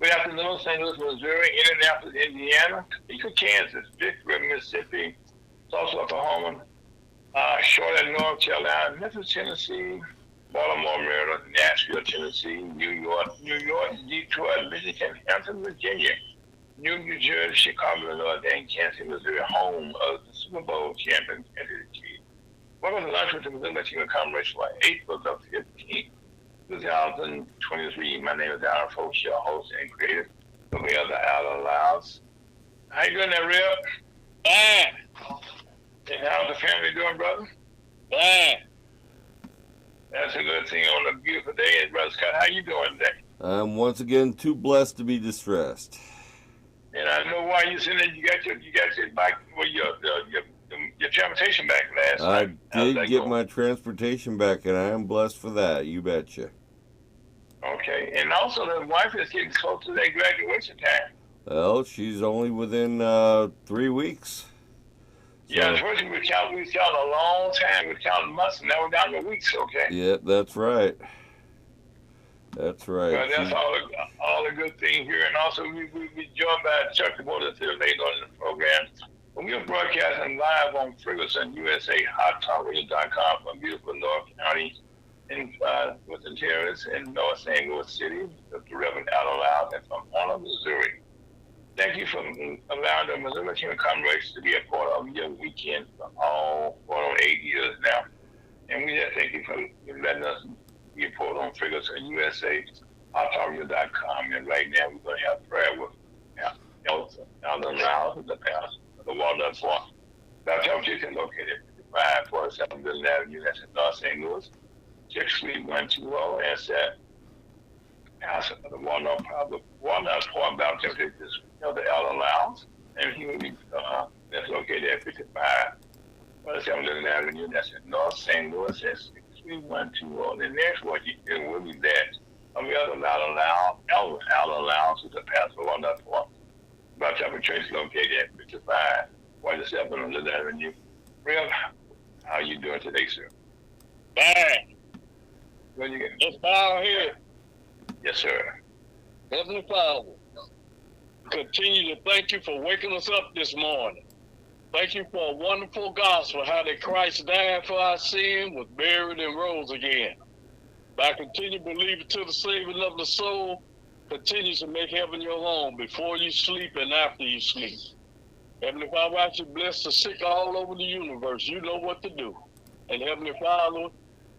Good afternoon, St. Louis, Missouri, Indianapolis, Indiana, Topeka, Kansas, Vicksburg, Mississippi, Tulsa, Oklahoma, Charlotte, North Carolina, Memphis, Tennessee, Baltimore, Maryland, Nashville, Tennessee, New York, Detroit, Michigan, Hampton, Virginia, New Jersey, Chicago, Illinois, and Kansas, Missouri, home of the Super Bowl champion, Kansas City Chiefs. Welcome to lunch with the Missouri Team Conference for April the 15th, 2023. My name is Alan Fowlkes, your host and creator. With me are the Lyles. How you doing there, Rip? Fine. And how's the family doing, brother? Fine. That's a good thing on a beautiful day. And Brother Scott, how you doing today? I'm once again too blessed to be distressed. And I know why you said that you got your bike, well, your transportation back last night. I did get my transportation back, and I am blessed for that. You betcha. Okay, and also the wife is getting close to their graduation time. Well, she's only within 3 weeks. So, yeah, first we count a long time. We count months, and now we're down to weeks. Okay. Yeah, that's right. That's right. Well, that's all the good thing here, and also we joined by Chuck DeBow here later on in the program. We are broadcasting live on Ferguson, USA, HotTalkRadio.com from beautiful North County in with the terrace in North St. Louis City, the Reverend Alan Lyles, and from Arnold, Missouri. Thank you for allowing the Missouri Team Conference to be a part of your weekend for all 8 years now. And we just thank you for letting us be a part on Ferguson, USA, HotTalkRadio.com. And right now we're going to have prayer with Alan Lyles, the pastor. The Walnut Farm. That's how you can locate it. 547 Middle Avenue, that's in North St. Louis. 63120, that's that. House of the Walnut Farm, Baptist is Elder Alan Lyles. And he will be that's located at 5547 Middle Avenue, that's in North St. Louis. That's 63120. The next one you will be there. I'm Elder Alan Lyles, who's the pastor of Walnut Farm. About Chapel Church located at 5547 on the Avenue. Real, how you doing today, sir? Fine. What you getting? Just down here. Yes, sir. Heavenly Father, continue to thank you for waking us up this morning. Thank you for a wonderful gospel, how that Christ died for our sin, was buried, and rose again. By continue believing to the saving of the soul, continue to make heaven your home before you sleep and after you sleep. Heavenly Father, I should bless the sick all over the universe. You know what to do. And Heavenly Father,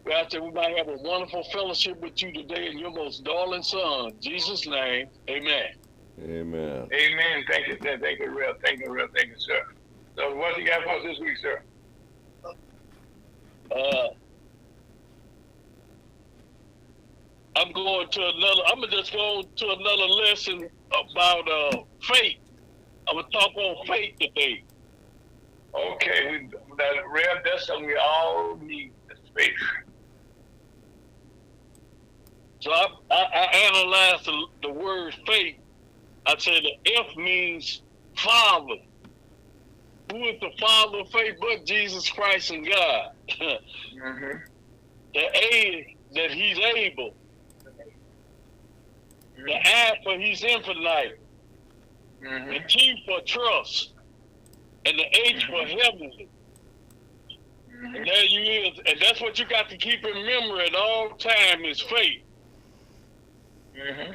we ask that we might have a wonderful fellowship with you today in your most darling Son. In Jesus' name, amen. Amen. Amen. Thank you, sir. Thank you, real. Thank you, real. Thank you, sir. So what you got for us this week, sir? I'm just going to another lesson about faith. I'm going to talk on faith today. Okay, that's something we all need, faith. So I analyzed the word faith. I said the F means Father. Who is the Father of faith but Jesus Christ and God? Mm-hmm. The A, that he's able. The I for he's infinite. Mm-hmm. The T for trust. And the H for heavenly. Mm-hmm. And there you is. And that's what you got to keep in memory at all time is faith. Mm-hmm.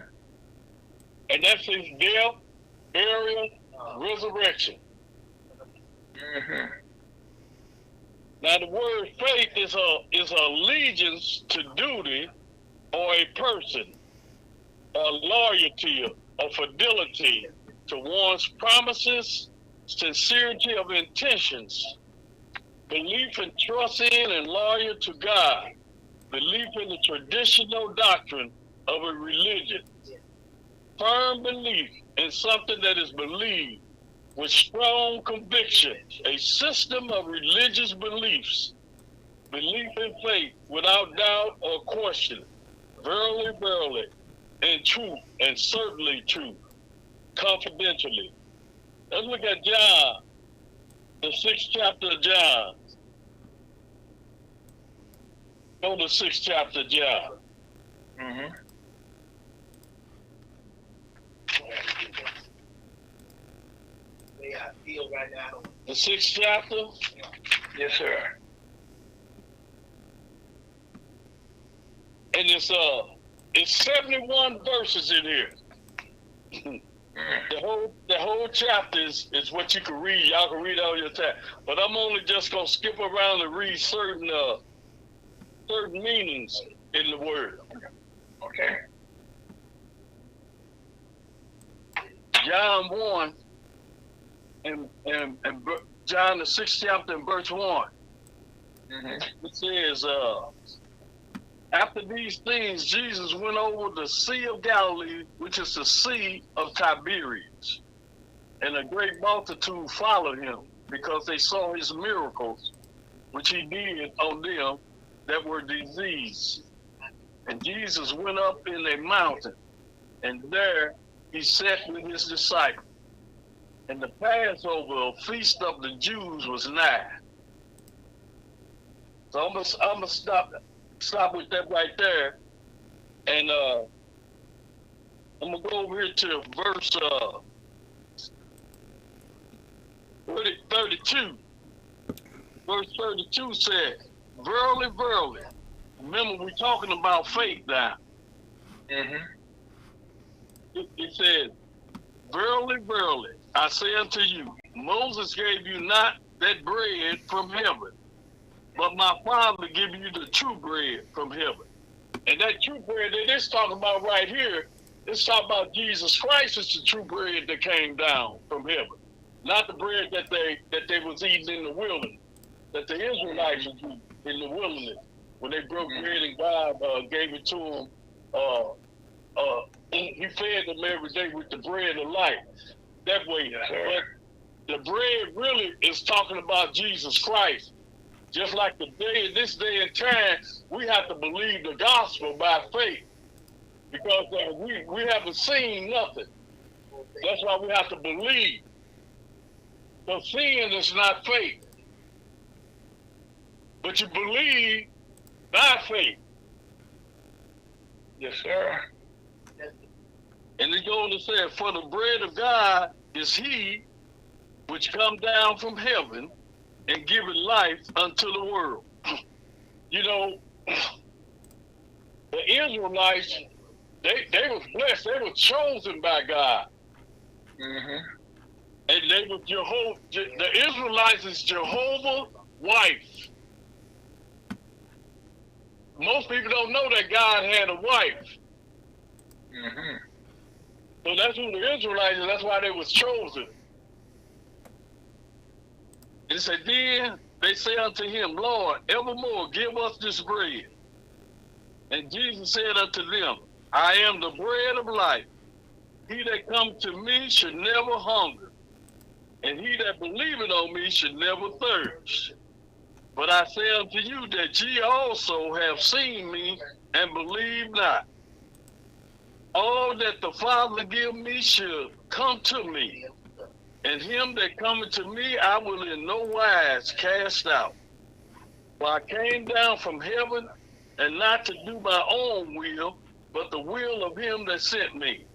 And that's his death, burial, resurrection. Mm-hmm. Now the word faith is allegiance to duty or a person, a loyalty or fidelity to one's promises, sincerity of intentions, belief and trust in and loyal to God, belief in the traditional doctrine of a religion, firm belief in something that is believed with strong conviction, a system of religious beliefs, belief in faith without doubt or question, verily, in truth, and certainly true, confidentially. Let's look at John, the 6th chapter of John. Go to the 6th chapter of John. Mm-hmm. The 6th chapter. Yes, sir. And it's 71 verses in here. The whole chapter is what you can read. Y'all can read all your time. But I'm only just gonna skip around and read certain meanings in the word. Okay. John 1 and John the 6th chapter and verse 1. It says, after these things, Jesus went over the Sea of Galilee, which is the Sea of Tiberias. And a great multitude followed him, because they saw his miracles, which he did on them that were diseased. And Jesus went up in a mountain, and there he sat with his disciples. And the Passover, a feast of the Jews, was nigh. So I'm gonna stop with that right there, and I'm gonna go over here to verse 32. Verse 32 said, "Verily, verily." Remember, we're talking about faith now. It said, "Verily, verily, I say unto you, Moses gave you not that bread from heaven, but my Father give you the true bread from heaven." And that true bread that it's talking about right here, it's talking about Jesus Christ is the true bread that came down from heaven, not the bread that they was eating in the wilderness, that the Israelites was eating in the wilderness when they broke bread and God gave it to them. He fed them every day with the bread of life. That way, but the bread really is talking about Jesus Christ. Just like this day and time, we have to believe the gospel by faith, because we haven't seen nothing. That's why we have to believe. So seeing is not faith, but you believe by faith. Yes, sir. And it goes to say, "For the bread of God is he which come down from heaven and giveth life unto the world." You know, the Israelites, they was blessed. They were chosen by God. And they were Jehovah. The Israelites is Jehovah's wife. Most people don't know that God had a wife. So that's who the Israelites is. That's why they was chosen. And it said, "Then they say unto him, Lord, evermore give us this bread." And Jesus said unto them, "I am the bread of life. He that cometh to me should never hunger, and he that believeth on me should never thirst. But I say unto you that ye also have seen me and believe not. All that the Father give me should come to me, and him that cometh to me I will in no wise cast out. For I came down from heaven, and not to do my own will, but the will of him that sent me.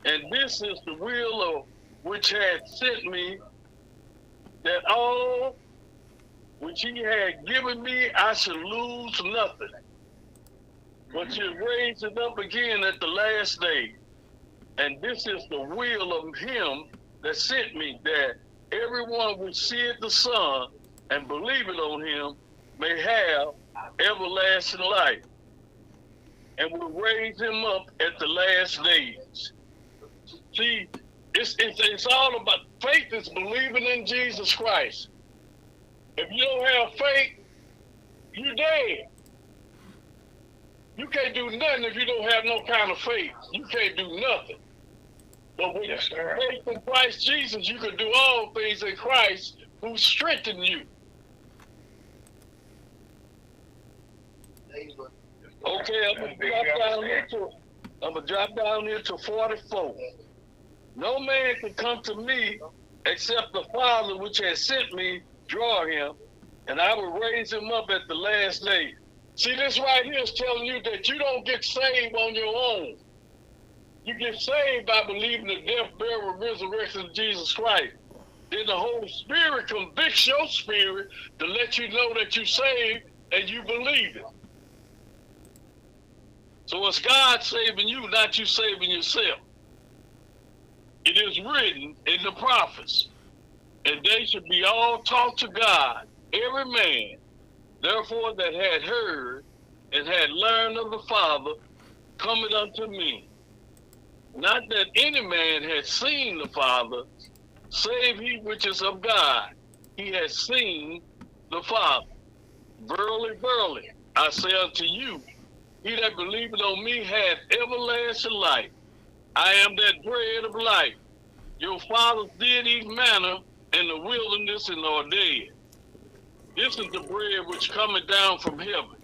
And this is the will of which hath sent me, that all which he had given me I should lose nothing, but should raise it up again at the last day. And this is the will of him that sent me, that everyone which seeth the Son and believeth on him may have everlasting life, and will raise him up at the last days." See, it's all about faith. Is believing in Jesus Christ. If you don't have faith, you're dead. You can't do nothing if you don't have no kind of faith. You can't do nothing. But with faith in Christ Jesus, you can do all things in Christ who strengthens you. Okay, I'm gonna drop down here to 44. "No man can come to me except the Father which has sent me draw him, and I will raise him up at the last day." See, this right here is telling you that you don't get saved on your own. You get saved by believing the death, burial, and resurrection of Jesus Christ. Then the Holy Spirit convicts your spirit to let you know that you're saved and you believe it. So it's God saving you, not you saving yourself. It is written in the prophets, and they should be all taught to God, every man, therefore that had heard and had learned of the Father, cometh unto me. Not that any man had seen the Father, save he which is of God. He has seen the Father. Verily, verily, I say unto you, he that believeth on me hath everlasting life. I am that bread of life. Your fathers did eat manna in the wilderness and are dead. This is the bread which cometh down from heaven,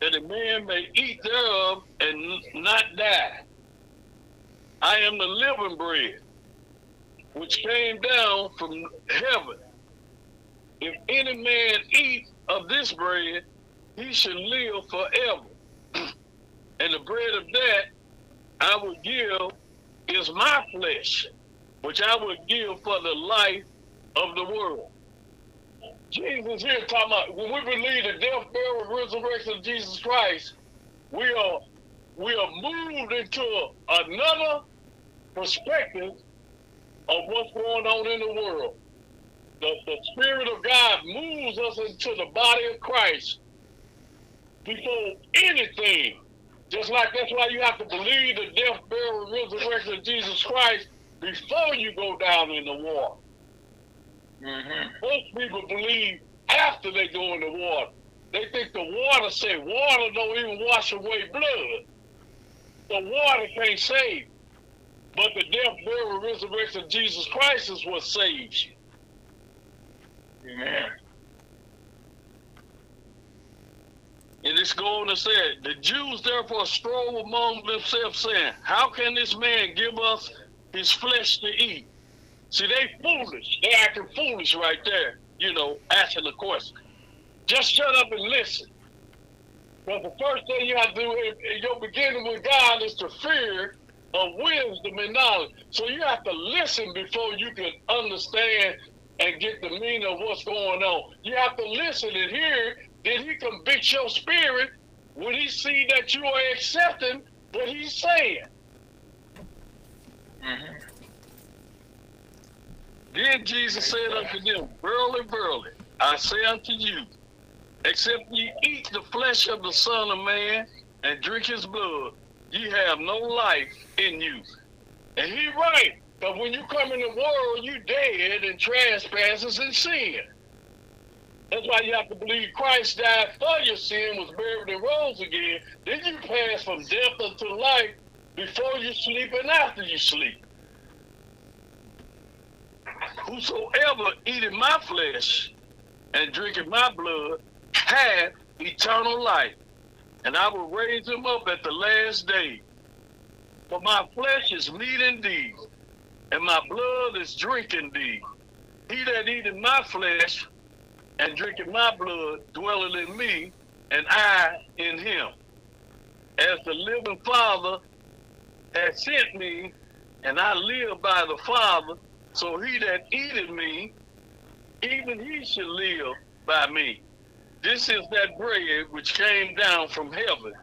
that a man may eat thereof and not die. I am the living bread, which came down from heaven. If any man eat of this bread, he shall live forever. And the bread of that I will give is my flesh, which I will give for the life of the world. Jesus here talking about when we believe the death, burial, and resurrection of Jesus Christ, we are moved into another perspective of what's going on in the world. The Spirit of God moves us into the body of Christ before anything. Just like that's why you have to believe the death, burial, and resurrection of Jesus Christ before you go down in the water. Mm-hmm. Most people believe after they go in the water. They think the water don't even wash away blood. The water can't save. But the death, burial, and resurrection of Jesus Christ is what saves you. Amen. And it's going to say, the Jews therefore strove among themselves, saying, how can this man give us his flesh to eat? See, they foolish. They acting foolish right there, asking the question. Just shut up and listen. But the first thing you have to do in your beginning with God is the fear of wisdom and knowledge. So you have to listen before you can understand and get the meaning of what's going on. You have to listen and hear. Then he convicts your spirit when he see that you are accepting what he's saying. Mm-hmm. Then Jesus said unto them, verily, verily, I say unto you, except ye eat the flesh of the Son of Man and drink his blood, ye have no life in you. And he right, but when you come in the world, you dead in trespasses and sin. That's why you have to believe Christ died for your sin, was buried and rose again. Then you pass from death unto life before you sleep and after you sleep. Whosoever eateth my flesh and drinketh my blood hath eternal life, and I will raise him up at the last day. For my flesh is meat indeed, and my blood is drink indeed. He that eateth my flesh and drinketh my blood dwelleth in me, and I in him. As the living Father hath sent me, and I live by the Father, so he that eateth me, even he shall live by me. This is that bread which came down from heaven,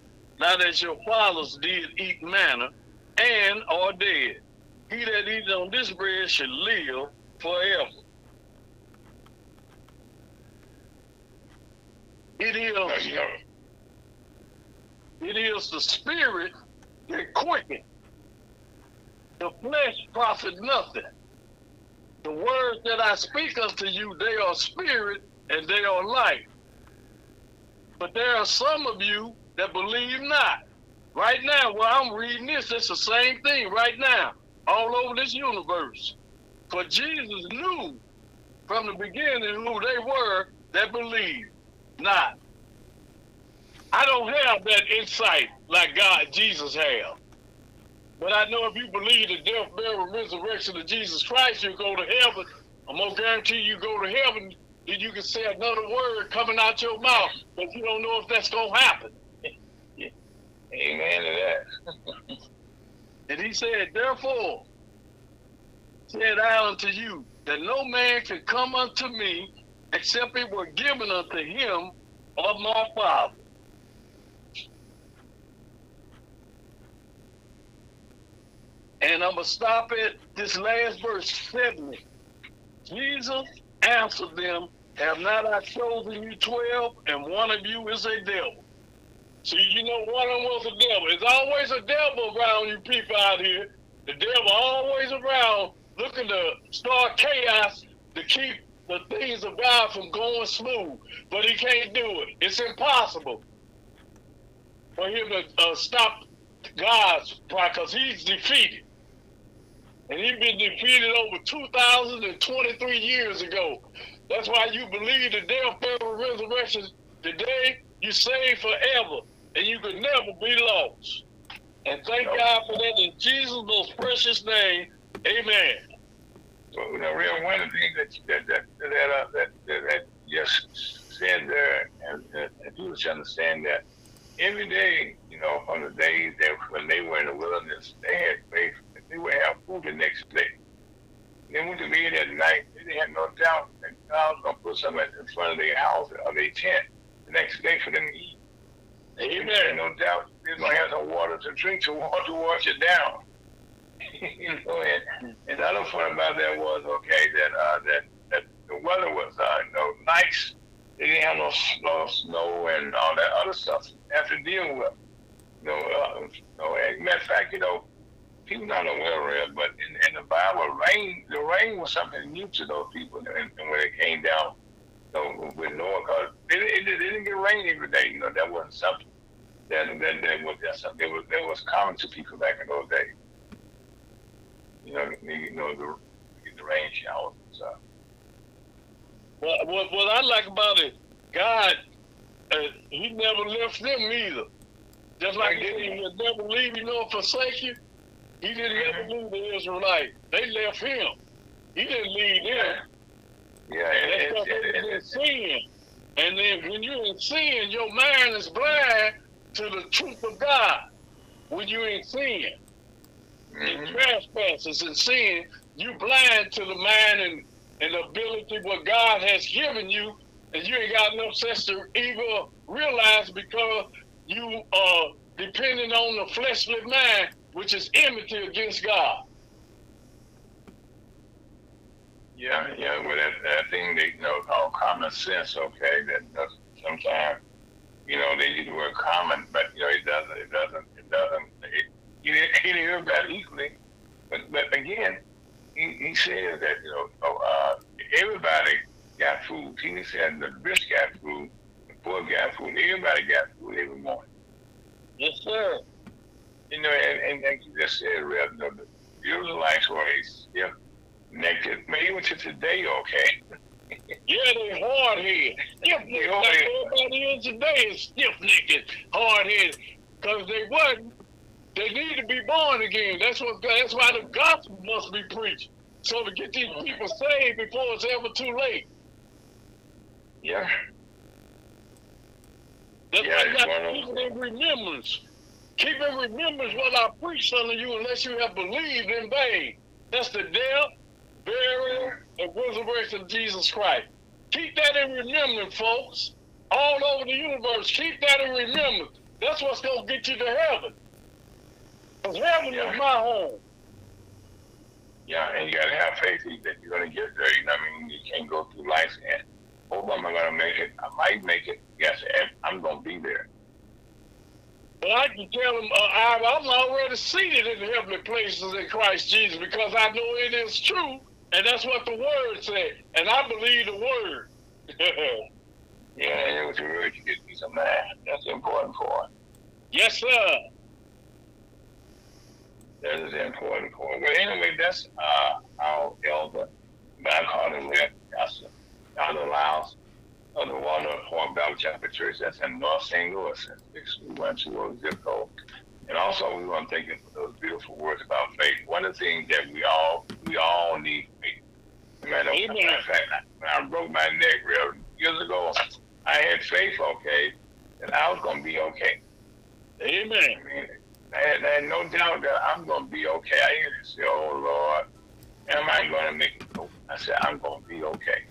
not as your fathers did eat manna, and are dead. He that eateth on this bread shall live forever. It is the spirit that quickens. The flesh profit nothing. The words that I speak unto you, they are spirit and they are life. But there are some of you that believe not. Right now, while I'm reading this, it's the same thing right now, all over this universe. For Jesus knew from the beginning who they were that believed not. I don't have that insight like Jesus have. But I know if you believe the death, burial, and resurrection of Jesus Christ, you'll go to heaven. I'm going to guarantee you go to heaven, then you can say another word coming out your mouth, but you don't know if that's going to happen. Amen to that. And he said, therefore, said I unto you, that no man can come unto me except it were given unto him of my Father. And I'm going to stop at this last verse, 70. Jesus answered them, have not I chosen you 12, and one of you is a devil? See, you know, one of them was a devil. There's always a devil around you people out here. The devil always around looking to start chaos to keep the things of God from going smooth. But he can't do it. It's impossible for him to stop God's plan, because he's defeated. And he's been defeated over 2,023 years ago. That's why you believe the death, burial, resurrection today, you saved forever. And you could never be lost. And thank God for that in Jesus' most precious name. Amen. So, real one of the things that just said there, and people should understand that every day, from the days that when they were in the wilderness, they had faith that they would have food the next day. They went to bed at night. They had no doubt that God was going to put something in front of their house or their tent the next day for them to eat. Amen. No doubt they're going to have some water to drink to wash it down. And the other part about that was, that the weather was, nice. They didn't have no snow and all that other stuff they have to deal with. As a matter of fact, people not aware of it, but in the Bible, the rain was something new to those people. And when it came down, with Noah, because it didn't get rain every day. That wasn't something that was common to people back in those days. The rain showers and stuff. Well, what I like about it, God, he never left them either. Just like he would never leave you nor forsake you, he didn't ever leave the Israelites. They left him. He didn't leave them. Yeah, that's because they was in sin. And then when you're in sin, your mind is blind to the truth of God. When you're in sin, in trespasses and sin, you blind to the mind and the ability what God has given you, and you ain't got enough sense to even realize, because you are depending on the fleshly mind, which is enmity against God. Yeah, well, that thing they called common sense, okay, that sometimes, they use the word common, but, it doesn't, he didn't hear about equally. But again, he said that, everybody got food. He said the rich got food, the poor got food, everybody got food every morning. Yes, sir. And like you just said, Rev, the Israelites were stiff naked, even to today, okay? Yeah, they hard-headed. Stiff-necked, like everybody is today is stiff-necked, hard-headed. Because they wasn't. They need to be born again. That's why the gospel must be preached. So to get these people saved before it's ever too late. Yeah. That's why you got to keep it in remembrance. Keep in remembrance what I preached unto you, unless you have believed in vain. That's the death, burial, and resurrection of Jesus Christ. Keep that in remembrance, folks. All over the universe, keep that in remembrance. That's what's going to get you to heaven. Because heaven is my home. Yeah, and you got to have faith that you're going to get there. You can't go through life and, am I going to make it? I might make it. Yes, and I'm going to be there. But I can tell them, I'm already seated in the heavenly places in Christ Jesus, because I know it is true, and that's what the Word said, and I believe the Word. Yeah, and with the Word, you get peace of mind. That's important for it. Yes, sir. That is important for it. Well, anyway, that's our elder. I call him Pastor Lyles of the Walnut Point Baptist Chapel Church. That's in North St. Louis, 63120 zip code. And also, we want to thank you for those beautiful words about faith. One of the things that we all need faith. Matter of fact, when I broke my neck years ago, I had faith, okay, that I was going to be okay. Amen. And no doubt that I'm going to be okay. I used to say, oh, Lord, am I going to make it? No. I said, I'm going to be okay.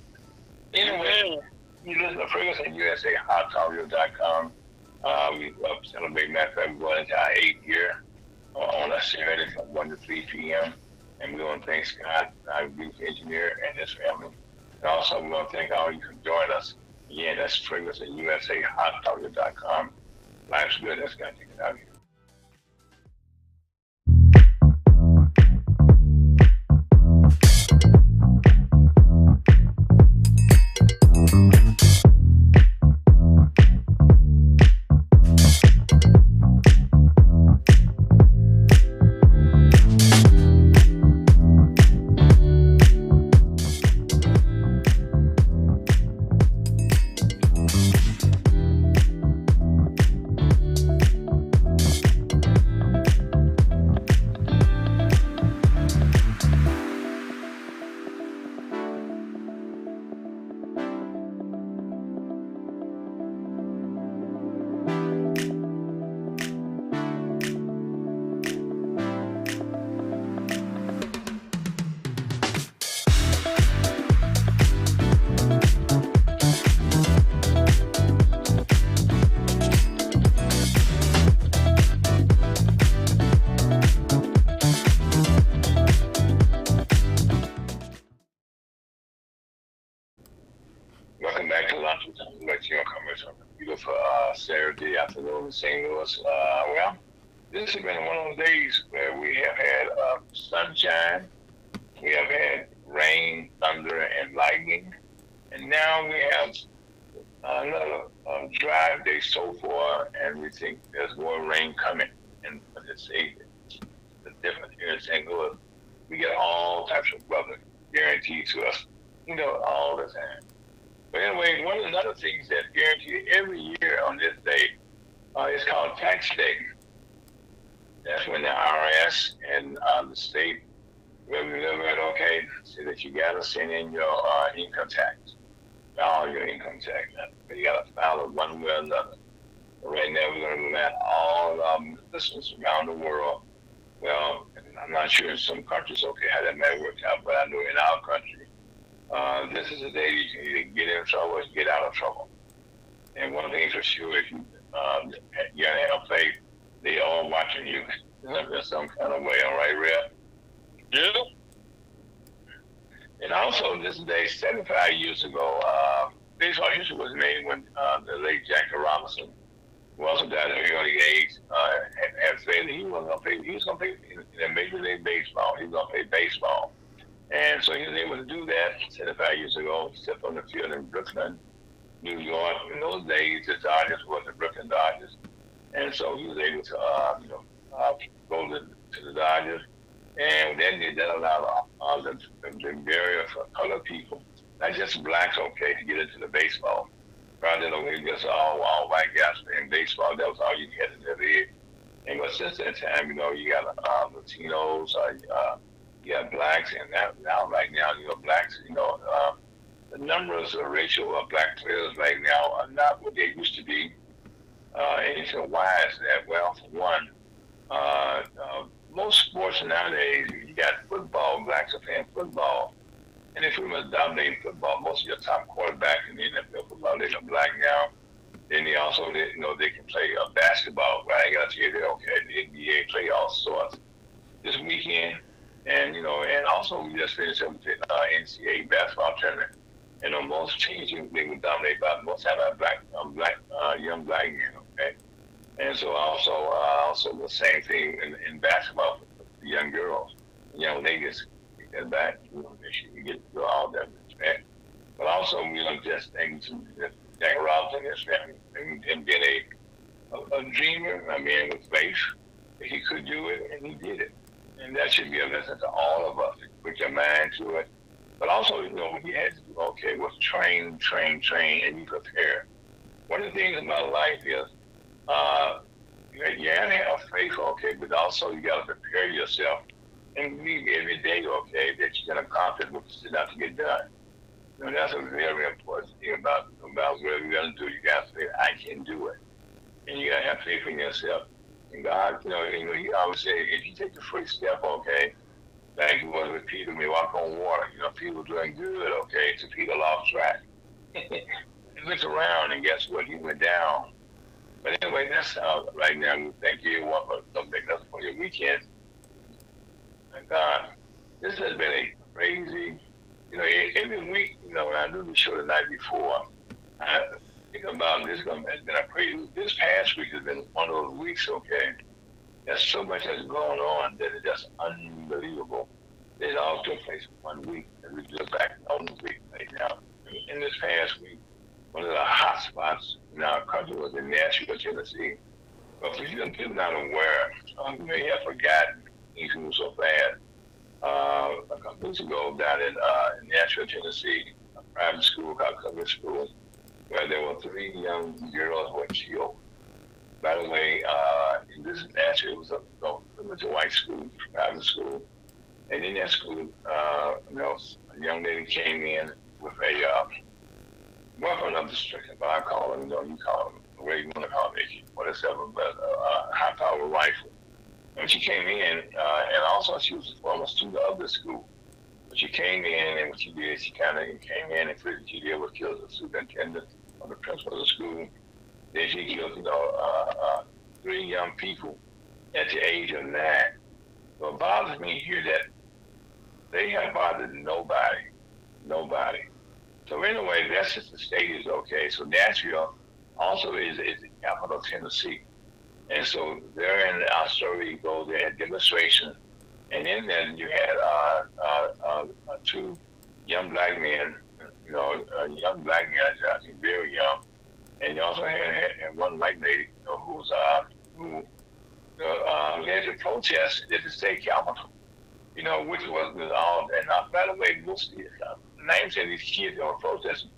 Anyway, you listen to Ferguson USA, HotTalkRadio.com. We celebrate matter of fact, we're going into our 8th year on a Saturday from 1 to 3 p.m. And we want to thank Scott, our youth engineer, and his family. And also, we want to thank all you for joining us. Again, that's Ferguson USA, HotTalkRadio.com. Life's good. Let's get it out of here. Welcome back to Lunch with Latino Commerce on a beautiful Saturday afternoon in St. Louis. Well, this has been one of those days where we have had sunshine, we have had rain, thunder, and lightning, and now we have another dry day so far, and we think there's more rain coming. And let's say the difference here in St. Louis, we get all types of weather guaranteed to us, all the time. But anyway, one of the other things that's guaranteed every year on this day is called tax day. That's when the IRS and the state revenue okay, say that you got to send in your income tax, all your income tax. You got to file it one way or another. But right now, we're going to let all listeners around the world. Well, I'm not sure in some countries, how that may work out, but I know in our country, this is a day you can either get in trouble or get out of trouble. And one thing for sure, if you're in a place, they all watching you in some kind of way, all right, Red? Yeah. And also, this day, 75 years ago, baseball history was made when the late Jackie Robinson, who also died at an early age, had said that he was going to play in Major League Baseball. He was going to play baseball. And so he was able to do that 75 years ago. He stepped on the field in Brooklyn, New York. In those days, the Dodgers were the Brooklyn Dodgers. And so he was able to, go to the Dodgers. And then that allowed the barrier for colored people, not just blacks, to get into the baseball. Rather than just all white guys playing baseball. That was all you had in the league. And but since that time, you got Latinos, you got blacks, and now right now, blacks, the numbers or ratio of black players right now are not what they used to be. And you say, why is that? Well, for one, most sports nowadays, you got football, blacks are playing football. And if we must dominate football, most of your top quarterbacks in the NFL football, they're black now. Then they also, they can play basketball. But I got to tell you, the NBA play all sorts this weekend. And, and also we just finished up with the NCAA basketball tournament. And on most teams, they would dominate by most have a young black men, okay? And so also the same thing in basketball for the young girls, young ladies. Get back, make sure you get through all that respect. But also, just thank Jack Robinson and his family and being a dreamer, a man with faith. He could do it, and he did it. And that should be a lesson to all of us. Put your mind to it. But also, what he had to do, was train, and be prepared. One of the things about life is, you gotta have faith, but also you gotta prepare yourself and believe every day, that you're gonna accomplish what you set out to get done. That's a very important thing about whatever you're gonna do. You gotta say, I can do it. And you gotta have faith in yourself. And God, he always said, if you take the first step, okay, like it was with Peter, when he walked on water, Peter was doing good, okay, so Peter lost track. He looked around, and guess what? He went down. But anyway, that's right now. Thank you everyone for something else for your weekend. And God, this has been a crazy, every week, when I do the show the night before, I think about this. It's been a crazy, this past week has been one of those weeks, okay? There's so much that's going on that is just unbelievable. It all took place in 1 week, and we look back on the week right now. In this past week, one of the hot spots in our country was in Nashville, Tennessee. But for you people not aware, you may have forgotten things move so fast. A couple weeks ago, down in Nashville, Tennessee, a private school called Public School, where there were 3 young girls who were killed. By the way, in this Nashville, it was a white school, private school. And in that school, a young lady came in with a weapon of destruction, but I call them, you call them, the way you want to call them, AK-47, but a high-power rifle. And she came in, and also she was a former student of the school. But she came in, and what she did, she kind of came in, and first she did was kill the superintendent or the principal of the school. Then she killed, 3 young people at the age of 9. So it bothers me here that they have bothered nobody. So anyway, that's just the stages, okay? So Nashville also is the capital of Tennessee. And so there in our story goes, they had demonstrations. And in there you had 2 young black men, young black guys, I think very young. And you also had one white lady, who led the protest at the state capitol, which was all. And by the way, most of the names of these kids that were protesting,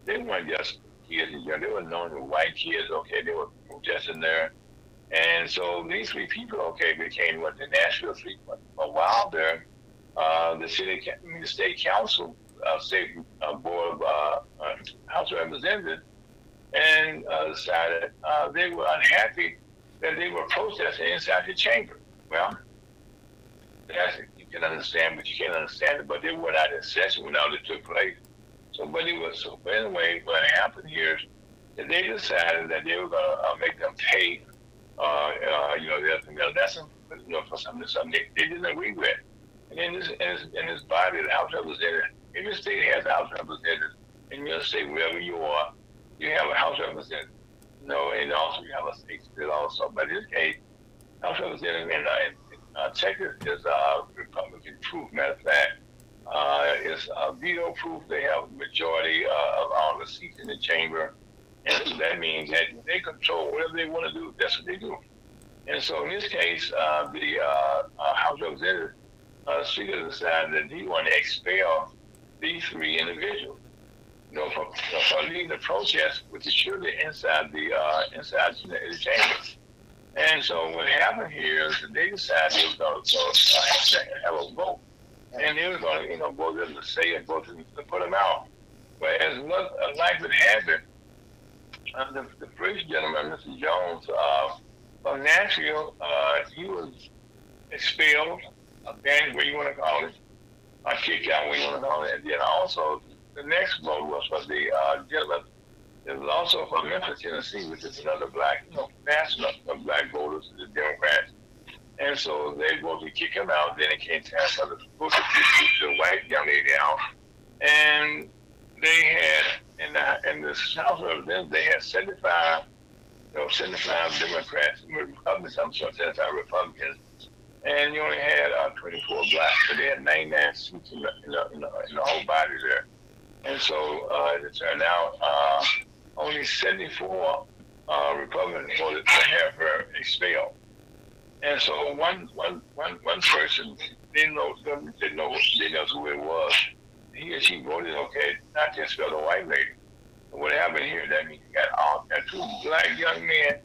they weren't just kids, they were known as white kids, okay, they were protesting there. And so these 3 people, okay, became what the Nashville 3. For a while there, the state council, state board of House of Representatives, and decided they were unhappy that they were protesting inside the chamber. Well, you can understand, but you can't understand it. But they were not in session when all this took place. But anyway, what happened here is that they decided that they were going to make them pay, their lesson, for something they didn't agree with. And in this body, the House of Representatives, every state has a House of Representatives, in your state, wherever you are, you have a House of Representatives. And also you have a state bill also. But in this case, House of Representatives in Texas is Republican proof. Matter of fact, it's veto proof. They have a majority of all the seats in the chamber. And that means that they control whatever they want to do. That's what they do. And so in this case, the House of Representatives Speaker decided that he wanted to expel these 3 individuals. For leading the protest, which is surely inside the chamber. And so what happened here is that they decided they were going to have a vote, and they were going to, go to the state and vote to put them out. But as life would have it, the first gentleman, Mr. Jones, from Nashville, he was expelled, banned, what you want to call it, or kicked out, what you want to call it, and then also. The next vote was for the gentleman. It was also from Memphis, Tennessee, which is another black, vast enough of black voters, the Democrats. And so they voted to kick him out. Then it came time for the vote to kick the white young lady out. And they had, in the House of Representatives, they had 75 Democrats, Republicans, 75 Republicans. And you only had 24 blacks. So they had 99 seats in the whole body there. And so it turned out only 74 Republicans voted to have her expelled. And so one person didn't know who it was. He or she voted, okay, not to expel the white lady. And what happened here? That means you got 2 black young men,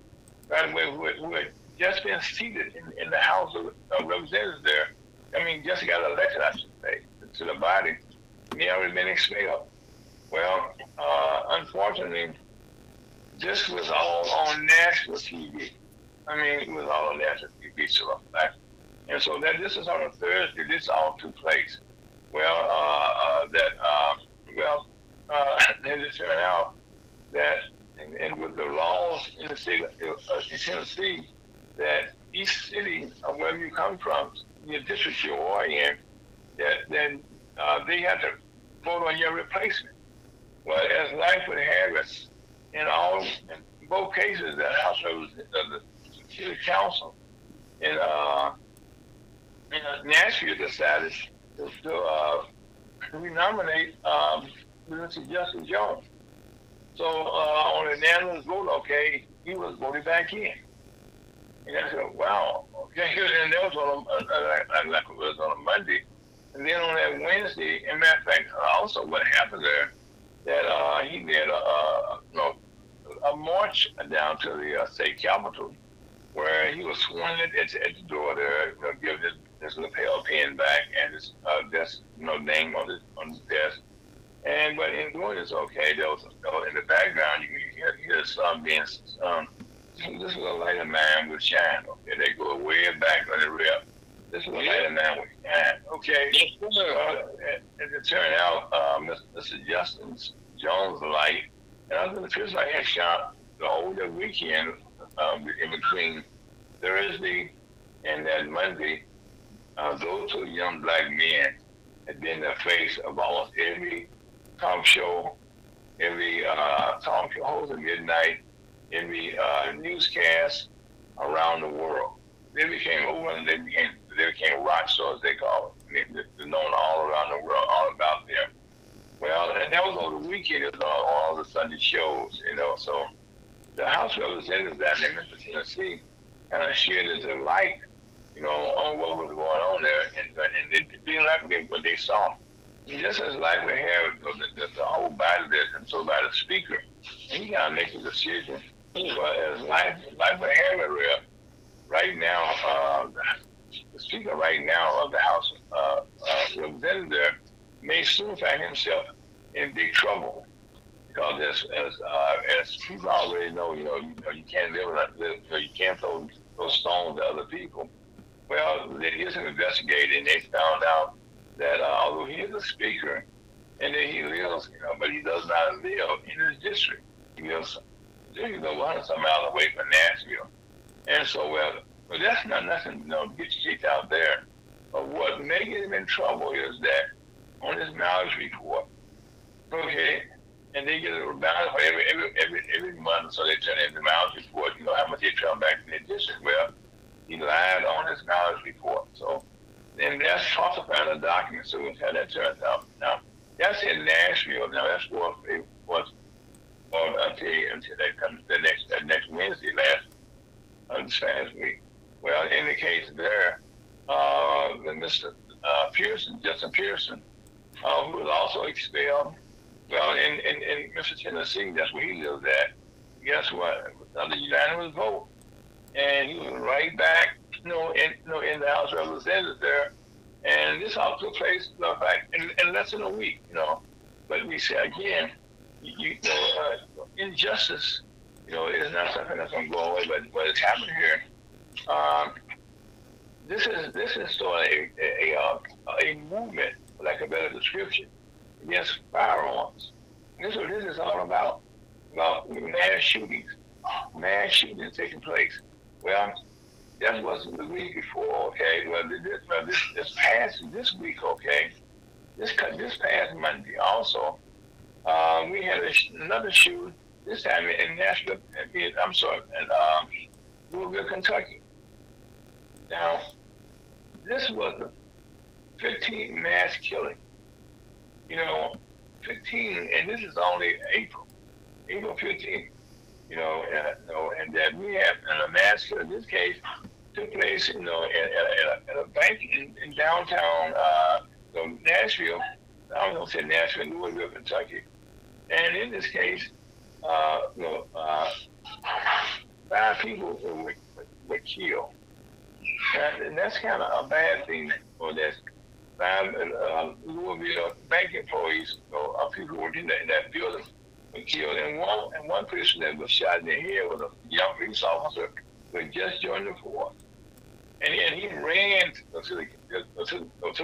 by the way, who had just been seated in the House of Representatives there. I mean, just got elected, I should say, to the body. They already been expelled. Well, unfortunately, this was all on national TV. I mean, it was all on national TV, so like, and so that this is on a Thursday. This all took place. Well, well, then it turned out that, and with the laws in the state of in Tennessee, that each city of wherever you come from, your district you are in, that then they have to vote on your replacement. Well, as life would have it, in both cases, the House of the City Council in Nashville decided to renominate Mr. Justin Jones. So on a unanimous vote, okay, he was voted back in. And I said, wow, okay. And that was like it was on a Monday. And then on that Wednesday, and matter of fact, also what happened there, that he did a march down to the state capitol, where he was sworn at the door there, give his lapel pin back and his desk, name on his desk. And but in doing this, okay, there was in the background you can hear some being this was a lighter man with shine. Okay, they go way back on the rear. This was a lighter man with shine. Okay, as it turned out, Mr. Justin Jones' light, and I think the first light had shot the whole weekend in between Thursday and that Monday. Those two young black men had been the face of almost every talk show, every talk show host at midnight, every newscast around the world. They became they became rock stars, they call it. They're known all around the world, all about them. Well, and that was on the weekend. It was on all the Sunday shows, So the House of Representatives down in Memphis, Tennessee, kind of shared their light, on what was going on there, and it didn't like what they saw. And just as like we have the whole body there, and so by the speaker, and he got to make a decision. But as life we have it right now, the speaker right now of the House of Representatives there may soon find himself in big trouble, because as people already know, you can't you can't throw stones at other people. Well, they did some investigating, and they found out that although he is a speaker, and that he lives, but he does not live in his district. He lives, 100 some miles away from Nashville. And so, but that's not nothing, to get your kicked out there. But what may get him in trouble is that on his mileage report, okay, and they get a balance for every month, so they turn in the mileage report, how much they travel back to their district. Well, he lied on his mileage report. So then that's falsifying the document. So we'll see how that turns out. Now, that's in Nashville. Now, that's what it was until that comes the next Wednesday, this past week. Well, in the case there, Mr. Justin Pearson, who was also expelled, well, in Memphis, Tennessee, that's where he lives at. Guess what? Under unanimous vote. And he was right back, in the House of Representatives there. And this all took place, in less than a week, But we say again, injustice, is not something that's going to go away. But what has happened here, this is sort of a movement, for lack of a better description, against firearms. This is what this is all about mass shootings taking place. Well, that wasn't the week before, okay? Well, this past this week, okay? This past Monday also, we had another shooting, this time in Nashville, in Louisville, Kentucky. Now, this was the 15th mass killing. 15, and this is only April 15th. And that we have a mass killing. This case took place, at a bank in downtown Nashville. I don't know if it's Nashville, Louisville, Kentucky. And in this case, 5 people were killed. And that's kind of a bad thing for this. 5 Louisville bank employees, people who were in that building, were killed. And one person that was shot in the head was a young police officer who had just joined the force. And he ran to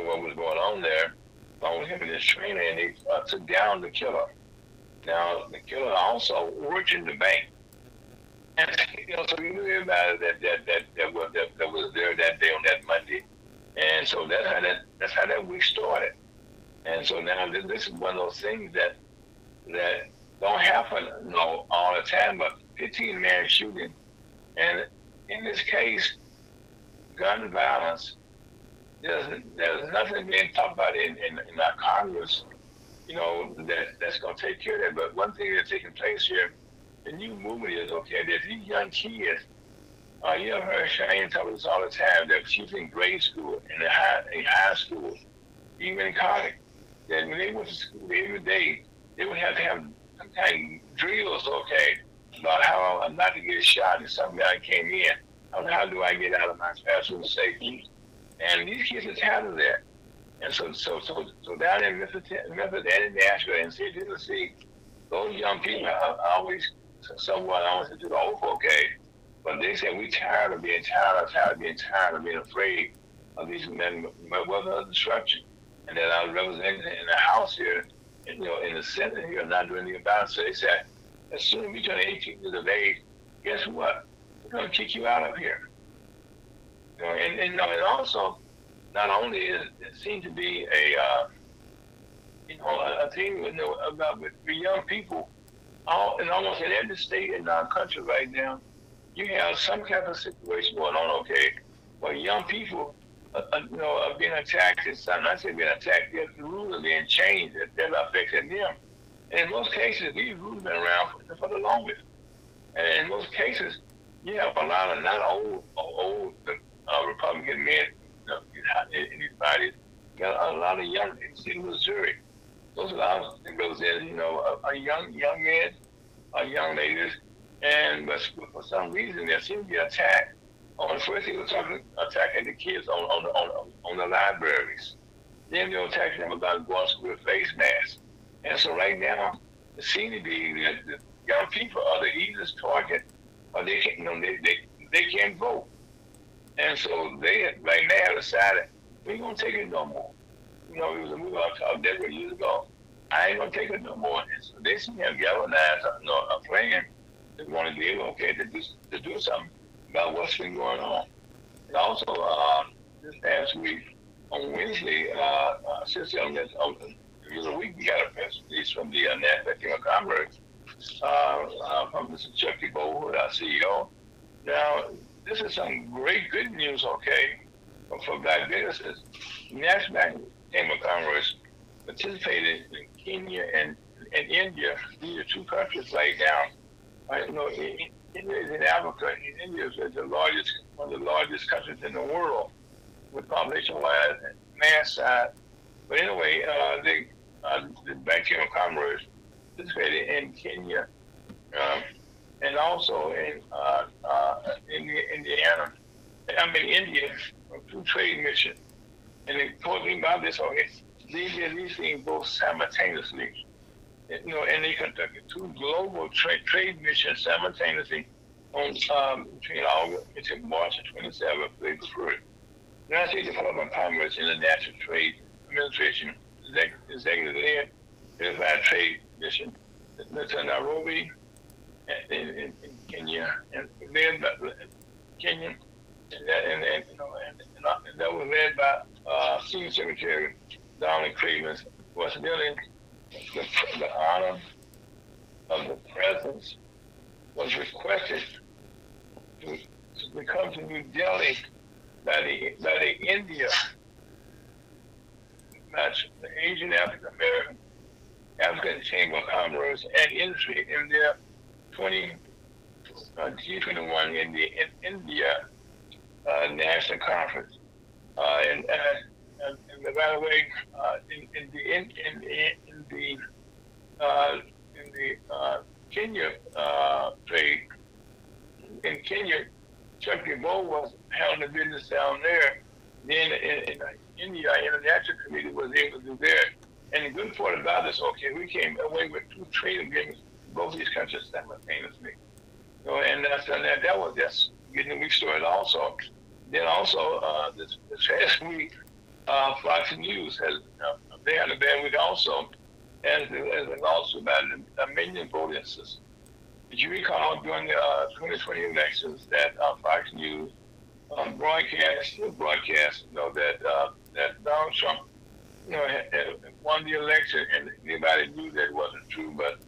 what was going on there, along with him and his trainer, and they took down the killer. Now, the killer also worked in the bank. And, so we knew everybody that was there that day on that Monday. And so that's how that week started. And so now this is one of those things that don't happen, all the time, but 15-man shooting. And in this case, gun violence, there's nothing being talked about in our Congress, that's going to take care of that. But one thing that's taking place here, the new movement is, that these young kids, you have heard Cheyenne talk about this all the time, that she's in grade school, in high school, even in college, that when they went to school every day, they would have to have some kind of drills, about how not to get shot if some guy came in. How do I get out of my classroom safely? And these kids are tired of that. And so down in Memphis and Nashville and Tennessee, those young people are always somewhat, I want to do the old folk, but they say we tired of being afraid of these men, whether of destruction. And that our representatives in the House here, in the Senate here, are not doing anything about it. So they said, as soon as we turn 18 years of age, guess what? We're going to kick you out of here. And also, not only is it seems to be a thing about with young people, and almost in every state in our country right now, you have some kind of situation going on, where young people, are being attacked. It's not saying being attacked, the rules are being changed that are affecting them. And in most cases, these rules have been around for the longest. And in most cases, you have a lot of not old Republican men in these bodies. You got a lot of young in the state of Missouri. Those are a lot of goes in, a young men, young ladies, but for some reason there seems to be an attack. First he was attacking the kids on the libraries. Then they were attacking them about going to school with face masks. And so right now, it seems to be that the young people are the easiest target, or they can't vote. And so they right now decided, we ain't gonna take it no more. It was a movie I talked about years ago. I ain't gonna take it no more. And so they seem to have galvanized a plan. They want to be able, to do something about what's been going on. And also, this past week, on Wednesday, since the other week, we got a press release from the National Chamber of Commerce, from Mr. Chuck DeBow, who is our CEO. Now, this is some great good news, for Black businesses. National Chamber of Commerce participated in Kenya and India. These are two countries right now. India is in Africa, and India is one of the largest countries in the world, with population-wise and mass side. But anyway, the Black Chamber of Commerce participated in Kenya, and also in India, two trade missions. And the important thing about this, they did these things both simultaneously. And they conducted two global trade missions simultaneously between March 27th, April 1st. The United States Department of Commerce and the National Trade Administration executive head verified trade mission to Nairobi in Kenya, and led by Kenya, and that was led by Senior Secretary Donald Craven. Was dealing the honor of the presence was requested to come to New Delhi by the India, the Asian African Chamber of Commerce and Industry in their G21 in the India National Conference. And by the way, in the Kenya trade, in Kenya, Chuck DeBow was handling the business down there. Then in India, International Committee was able to do that. And the good part about this, we came away with two trade agreements with both these countries simultaneously. And that was just getting the week started also. Then also this past week, Fox News has they had a bad week also, as a lawsuit about the Dominion voting system. Did you recall during the 2020 elections that Fox News still broadcast, that Donald Trump, had won the election, and anybody knew that it wasn't true, but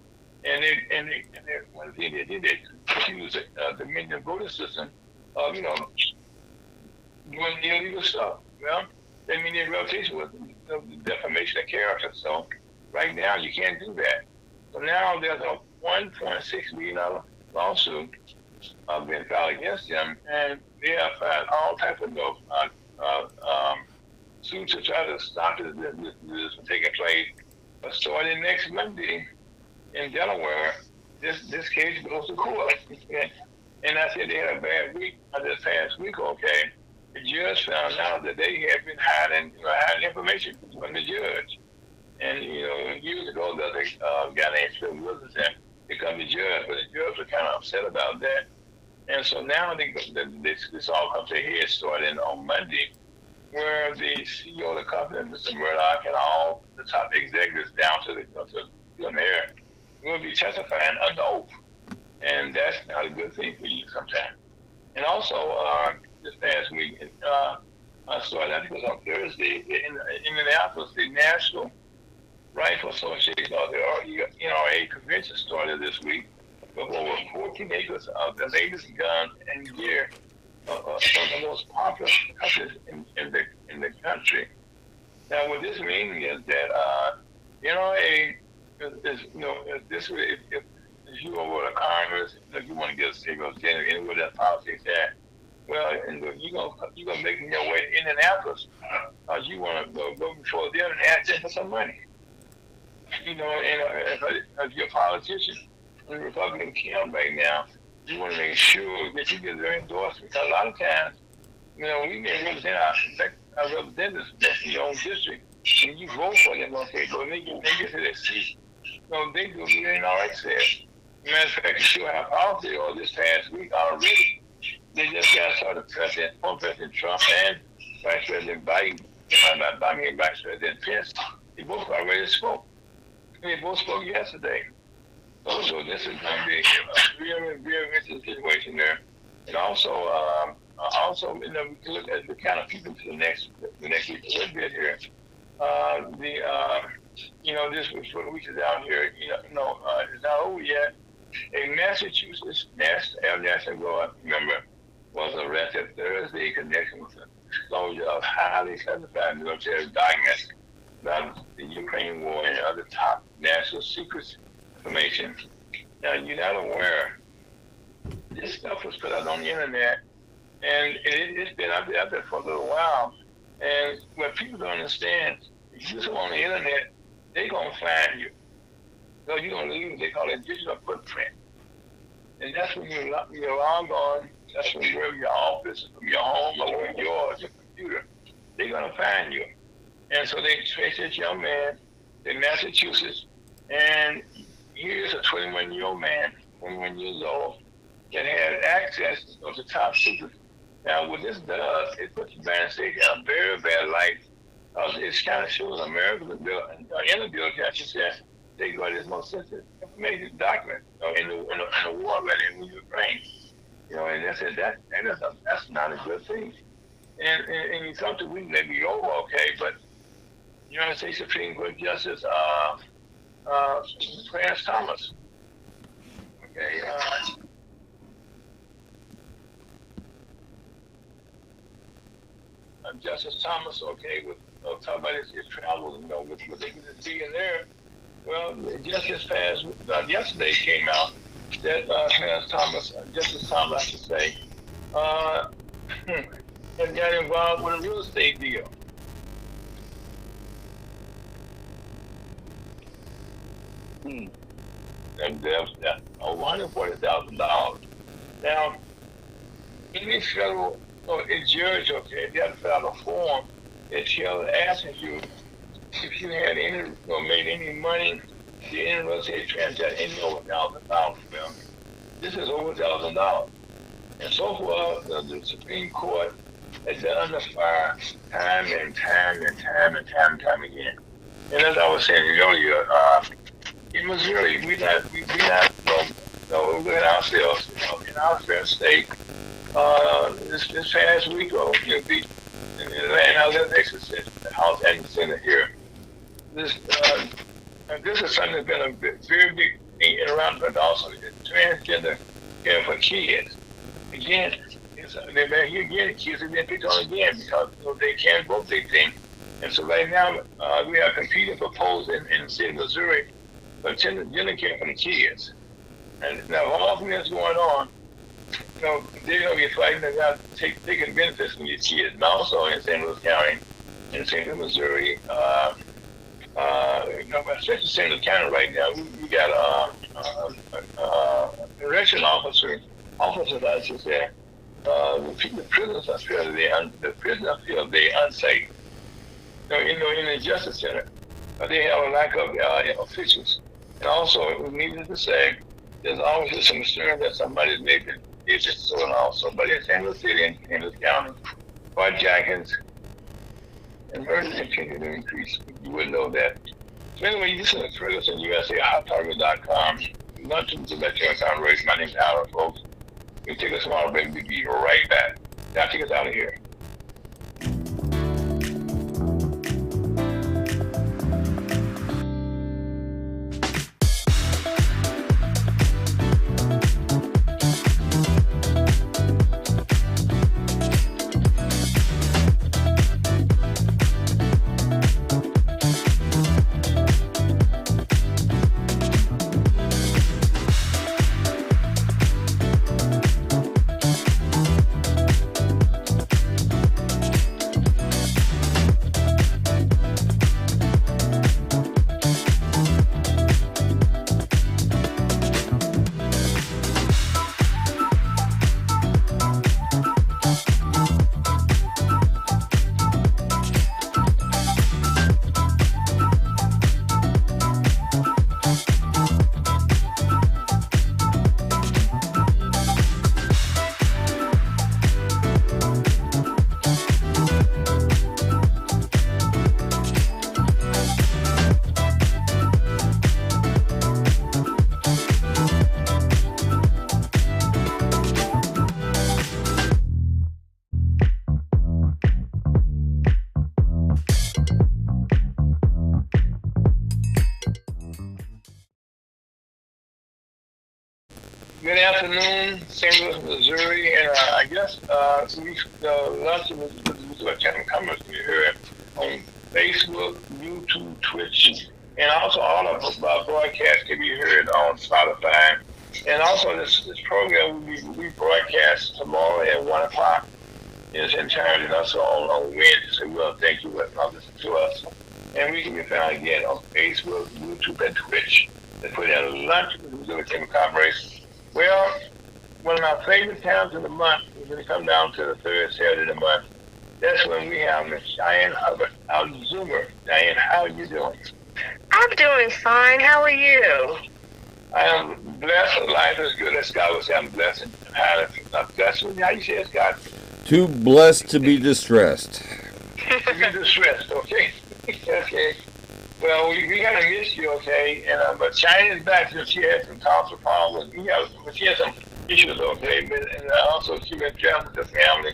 one thing they did, they accused the Dominion voting system of, doing illegal stuff. Well, I mean, their reputation was the defamation of character. So right now, you can't do that. So now there's a $1.6 million lawsuit being filed against them, and they have filed all types of suits to try to stop this from taking place. But starting next Monday in Delaware, this case goes to court. And I said they had a bad week this past week, okay? The judge found out that they had been hiding information from the judge. And, years ago, there's a guy named Phil Wilson become the judge, but the judge was kind of upset about that. And so now this all comes to a head starting on Monday, where the CEO of the company, Mr. Murdoch, and all the top executives down to the mayor will be testifying under oath. And that's not a good thing for you sometimes. And also, this past week, I think it was on Thursday, in Indianapolis, the National Rifle Association, or the NRA convention started this week with over 14 acres of the latest guns and gear of the most popular companies in the country. Now, what this means is that NRA if you over to Congress, if you want to get a signal anywhere that politics at, well, and you're gonna make your way to Indianapolis, you want to go before them and ask them for some money. And if you're a politician, in the Republican camp right now, you want to make sure that you get their endorsement. Because a lot of times, we may represent our representatives in your own district, and you vote for them, okay, but when they get to their seat, they do what the NRA says. Matter of fact, you have policy or this past week already. They just got started President Trump and Vice President Biden, Vice President Pence. They both already spoke. They both spoke yesterday. So this is going to be a very, very interesting situation there. And also, we can look at the kind of people to the next week a little bit here. This was for the weeks down here. It's not over yet. A Massachusetts National Guard member was arrested Thursday in connection with the disclosure of highly classified military documents about the Ukraine war and other top national secrets information. Now, you're not aware, this stuff was put out on the internet, and it's been out there for a little while. And what people don't understand, if you go on the internet, they're going to find you. So you're going to leave, they call it digital footprint. And that's when you're log on, that's when you're in your office, from your home, or your computer. They're going to find you. And so they trace this young man in Massachusetts, and here's a 21-year-old man, 21 years old, that had access to top secrets. Now, what this does, it puts the United States in a very bad light. It kind of shows America's inability, I should say, they got this most sensitive information document in the war ready in Ukraine. And that's not a good thing. And you come to week may be over, okay, but United States Supreme Court Justice Clarence Thomas, okay, Justice Thomas, okay, with talking about his travels, what they can see in there. Well, just this past yesterday came out that Justice Thomas, I should say, had got involved with a real estate deal. And that's over $140,000. Now, any federal judge, okay, they have to fill out a form that asking you if you had made any money, the any real estate transaction, any over $1,000. Well, this is over $1,000. And so far, the Supreme Court has been under fire time and time and time and time and time again. And as I was saying earlier, in Missouri, we not we're at ourselves, in our fair state. This past week, in the election session, the House and the Senate here. This is something that's been a very big thing around, but also transgender care for kids. Again, kids have been picked on again because they can't vote their thing. And so right now, we have competing proposals in the state of Missouri for gender care for the kids. And now, all of this going on, they're going to be fighting about taking benefits from these kids. And also in St. Louis County, in St. Louis, Missouri, especially St. Louis County right now, we got correction officers, I should say. The prisoners feel they're unsafe. In the Justice Center, they have a lack of officials. And also, needless to say, there's always some concern that somebody's maybe just someone else. Somebody in St. Louis City and St. Louis County, carjackings and murders continue to increase. You wouldn't know that. So anyway, you listen to Ferguson USA, HotTarget.com. Luncheon to let you on race. My name's Alan, folks. We take a small break. We'll be right back. Now take us out of here. Good afternoon, St. Louis, Missouri, and I guess lots of Kevin Cummers can hear on Facebook, YouTube, Twitch, and also all of our broadcasts can be heard on Spotify. And also this program will be broadcast tomorrow at 1 o'clock. It's entirely also on Wednesday, so we want to thank you for listening to us. And we can be found again on Facebook, YouTube, and Twitch. They put in lunch with the Missouri Kevin Cummers. Well, one of my favorite times of the month is when we come down to the third Saturday of the month. That's when we have Miss Diane Hubbard, our Zoomer. Diane, how are you doing? I'm doing fine. How are you? I am blessed. Life is good. As Scott would say, I'm blessed. I'm blessed. How you say it, Scott? Too blessed to be distressed. To be distressed, okay? Okay. Well, we gotta miss you, okay? And but China is back since she had some tonsil problems. She had some issues, okay? And also she been traveling with the family.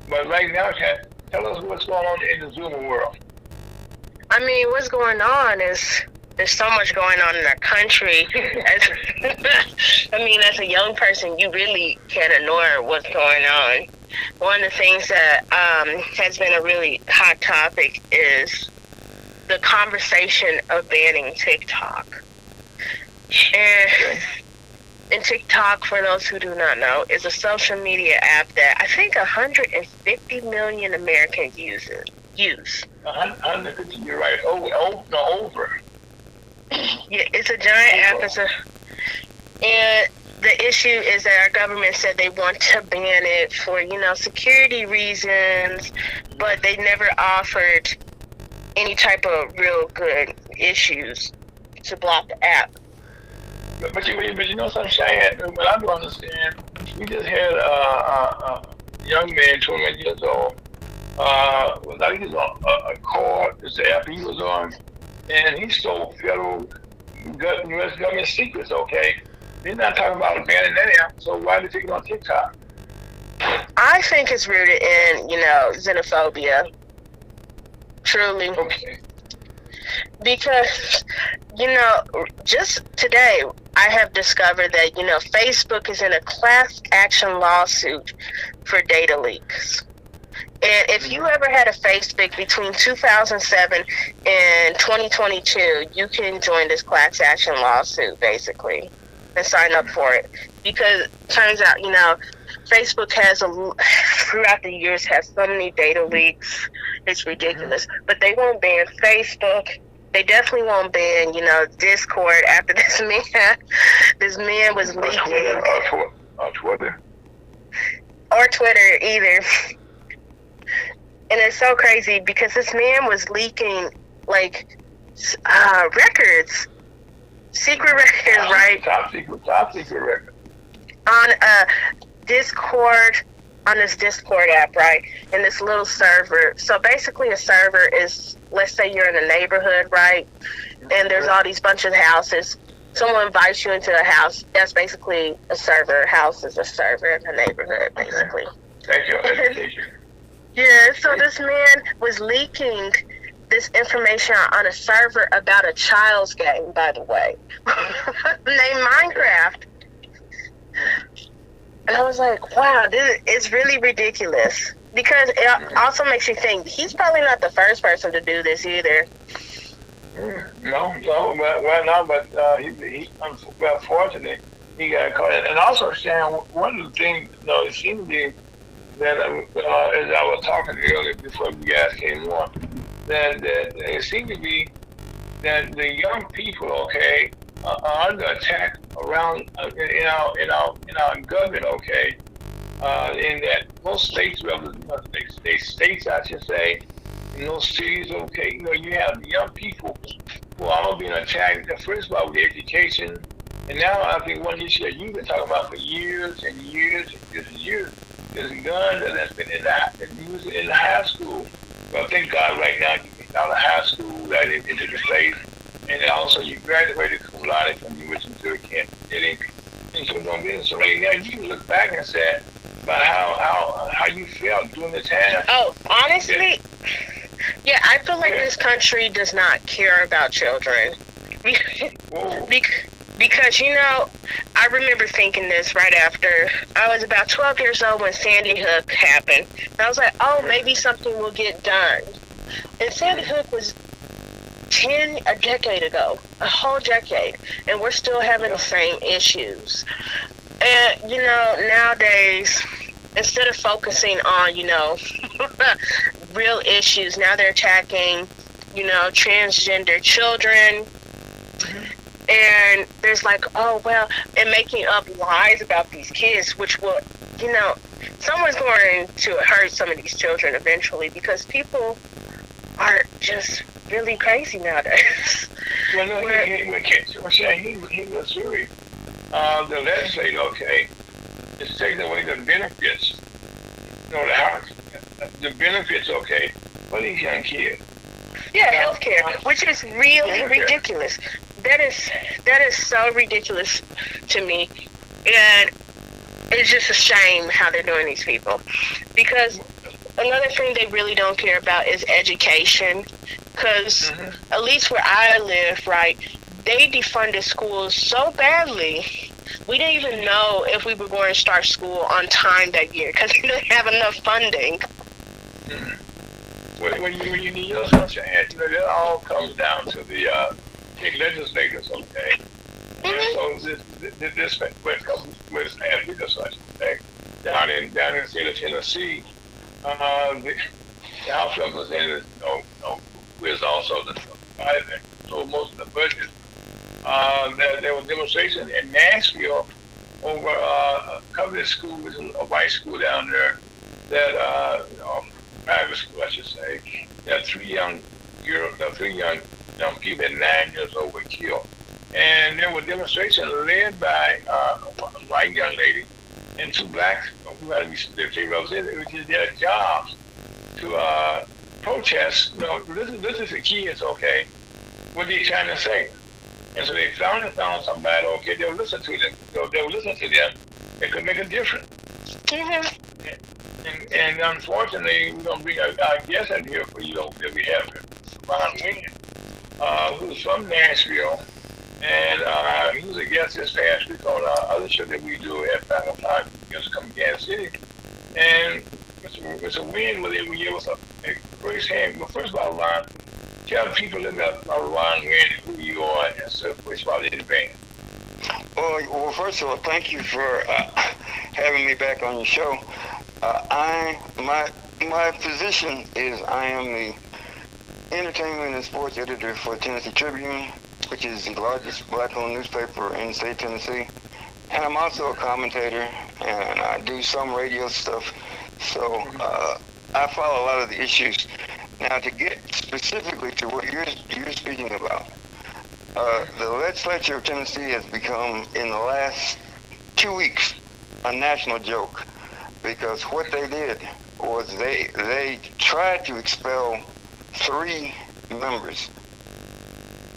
But right now, tell us what's going on in the Zoomer world. I mean, what's going on is there's so much going on in our country. As a young person, you really can't ignore what's going on. One of the things that has been a really hot topic is the conversation of banning TikTok. And TikTok, for those who do not know, is a social media app that I think 150 million Americans use. 150, you're right. Over. Yeah, it's a giant app. And the issue is that our government said they want to ban it for, security reasons, but they never offered any type of real good issues to block the app. But you know something, Cheyenne, what I don't understand, We just had a young man, 21 years old, was like he was on a card, this app he was on, and he stole federal U.S. government secrets, okay? He's not talking about banning that app, so why did he take it on TikTok? I think it's rooted in, xenophobia. Truly. Okay. Because, just today, I have discovered that, Facebook is in a class action lawsuit for data leaks. And if you ever had a Facebook between 2007 and 2022, you can join this class action lawsuit, basically, and sign up for it. Because it turns out, Facebook has, throughout the years, has so many data leaks. It's ridiculous. But they won't ban Facebook. They definitely won't ban, Discord after this man was leaking. Or Twitter. Or Twitter, either. And it's so crazy because this man was leaking, records. Secret records, right? Top secret records. On Discord, on this Discord app, right? In this little server. So basically a server is, let's say you're in a neighborhood, right? And there's all these bunch of houses. Someone invites you into a house. That's basically a server. A house is a server in the neighborhood, basically. Thank you. Education. Yeah, so this man was leaking this information on a server about a child's game, by the way, named Minecraft. And I was like, wow, this is really ridiculous. Because it also makes you think, he's probably not the first person to do this either. No, but he unfortunately, he got caught. And also, Shan, one of the things, it seemed to be that, as I was talking earlier before you guys came on, that it seemed to be that the young people, okay, are under attack around in our government, okay, in that most states, states, I should say, in those cities, okay, you have young people who are all being attacked. First of all, with education, and now I think one issue that you've been talking about for years and years and years. There's a gun that's been used in the high school. Well, thank God right now you get out of high school, that into the faith, and also you graduated cum laude from you went into a camp, so right now you can look back and say about how you felt during the time. Oh, honestly, yeah, I feel like this country does not care about children. Because, I remember thinking this right after. I was about 12 years old when Sandy Hook happened. And I was like, oh, maybe something will get done. And Sandy Hook was a decade ago, a whole decade. And we're still having the same issues. And, nowadays, instead of focusing on, real issues, now they're attacking, transgender children. And there's and making up lies about these kids, which will, someone's going to hurt some of these children eventually because people are just really crazy nowadays. Well, no, he was very, the legislature, okay, is taking away the benefits, the benefits, okay, for these young kids. Yeah, healthcare, which is really ridiculous. That is so ridiculous to me, and it's just a shame how they're doing these people. Because another thing they really don't care about is education. Because at least where I live, right, they defunded schools so badly. We didn't even know if we were going to start school on time that year because we didn't have enough funding. When you need such a hand, it all comes down to the legislators, okay? And so this down in the state of Tennessee, the House Representative, who is also the president, so most of the budget. There was demonstration in Nashville over a Covenant School, which is a white school down there, that private school, I should say. That three young people at 9 years old were killed. And there was demonstration led by a white young lady, and two blacks who had to be represented. It was just their jobs to protest. This is the kids, okay? What they trying to say? And so they found somebody, okay, they'll listen to them. They'll listen to them. It could make a difference. Mm-hmm. And unfortunately, we're gonna bring our guest in here for you. That we have Ron Wynn, who's from Nashville, and he was a guest this past week on our other show that we do at 5 o'clock. Just come to Kansas City, and Mr. Wynn was able to give us a first hand. Well, first of all, Ron, tell people about Ron Wynn, who you are, and so first of all, the band. Well, first of all, thank you for having me back on your show. My position is I am the entertainment and sports editor for Tennessee Tribune, which is the largest black-owned newspaper in the state of Tennessee. And I'm also a commentator, and I do some radio stuff. So I follow a lot of the issues. Now, to get specifically to what you're speaking about, the legislature of Tennessee has become, in the last 2 weeks, a national joke, because what they did was they tried to expel 3 members,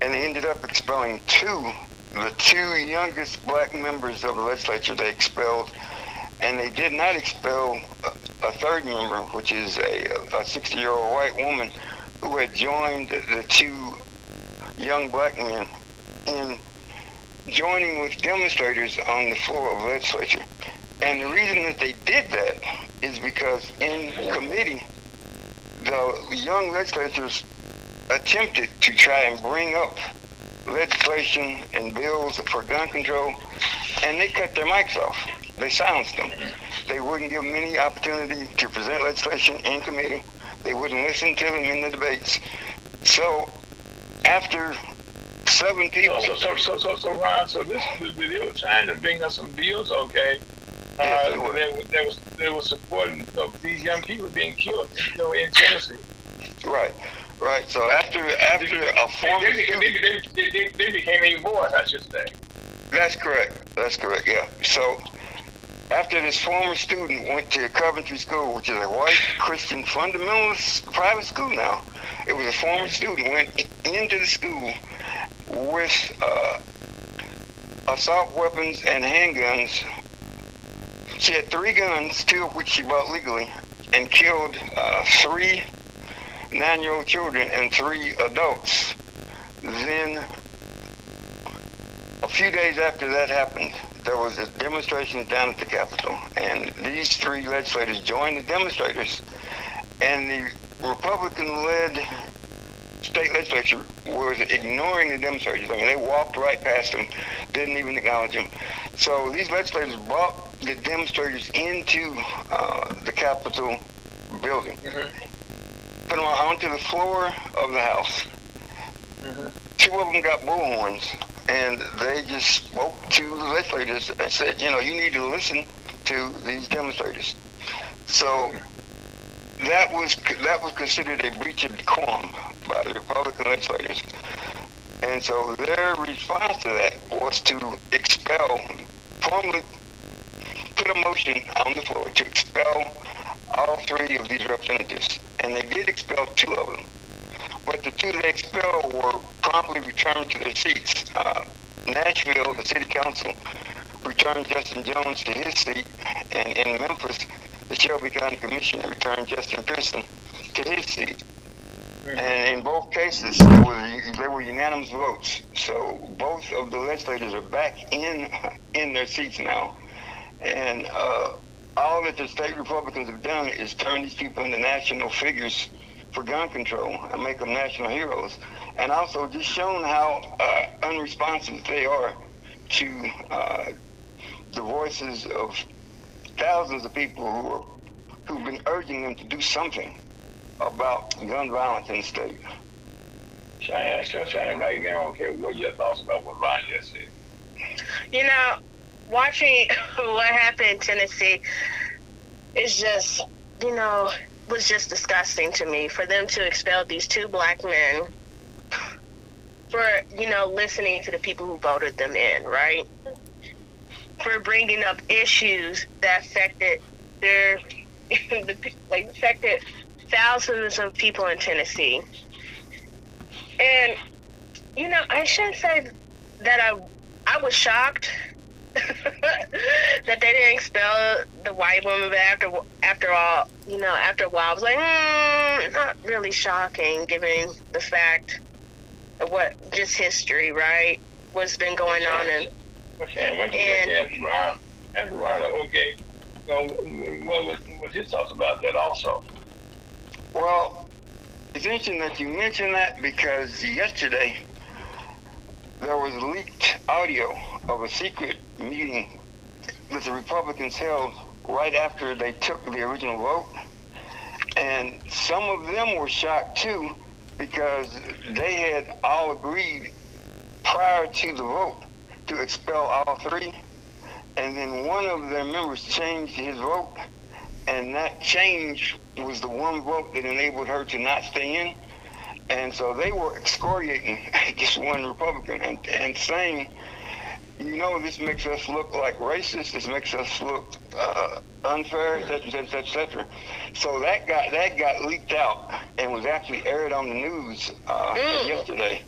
and they ended up expelling the two youngest black members of the legislature. They expelled, and they did not expel a third member, which is a 60-year-old white woman who had joined the 2 young black men in joining with demonstrators on the floor of the legislature. And the reason that they did that is because in committee, the young legislators attempted to try and bring up legislation and bills for gun control, and they cut their mics off. They silenced them. They wouldn't give them any opportunity to present legislation in committee. They wouldn't listen to them in the debates. So after 7 people... So Ron, they were trying to bring us some bills, okay? They were supporting these young people being killed, in Tennessee. Right. So after a former they became a voice, I should say. That's correct. Yeah. So after this former student went to Coventry School, which is a white Christian fundamentalist private school now, it was a former student went into the school with assault weapons and handguns. She had 3 guns, 2 of which she bought legally, and killed 3 9-year-old children and 3 adults. Then, a few days after that happened, there was a demonstration down at the Capitol, and these 3 legislators joined the demonstrators, and the Republican-led state legislature was ignoring the demonstrators. I mean, they walked right past them, didn't even acknowledge them. So these legislators brought the demonstrators into the Capitol building, put them onto the floor of the House. 2 of them got bullhorns, and they just spoke to the legislators and said, you need to listen to these demonstrators. So that was considered a breach of decorum by the Republican legislators. And so their response to that was to formally put a motion on the floor to expel all 3 of these representatives. And they did expel 2 of them. But the 2 they expelled were promptly returned to their seats. Nashville, the city council, returned Justin Jones to his seat. And in Memphis, the Shelby County Commission returned Justin Pearson to his seat. And in both cases, they were unanimous votes. So both of the legislators are back in their seats now. And all that the state Republicans have done is turn these people into national figures for gun control and make them national heroes. And also just shown how unresponsive they are to the voices of thousands of people who've been urging them to do something about gun violence in the state. Cheyenne, right now, okay, what are your thoughts about what Ron just said? Watching what happened in Tennessee is just, was just disgusting to me. For them to expel these 2 black men for, listening to the people who voted them in, right? for bringing up issues that affected their affected thousands of people in Tennessee. And I shouldn't say that I was shocked that they didn't expel the white woman, but after all, after a while, I was like, not really shocking, given the fact of what just history, right? What's been going on and okay. So, what's his thoughts about that also? Well, it's interesting that you mentioned that because yesterday there was leaked audio of a secret meeting that the Republicans held right after they took the original vote. And some of them were shocked too because they had all agreed prior to the vote to expel all three. And then one of their members changed his vote, and that change was the one vote that enabled her to not stay in. And so they were excoriating this one Republican and saying, this makes us look like racist, this makes us look unfair, et cetera. So that got leaked out and was actually aired on the news yesterday.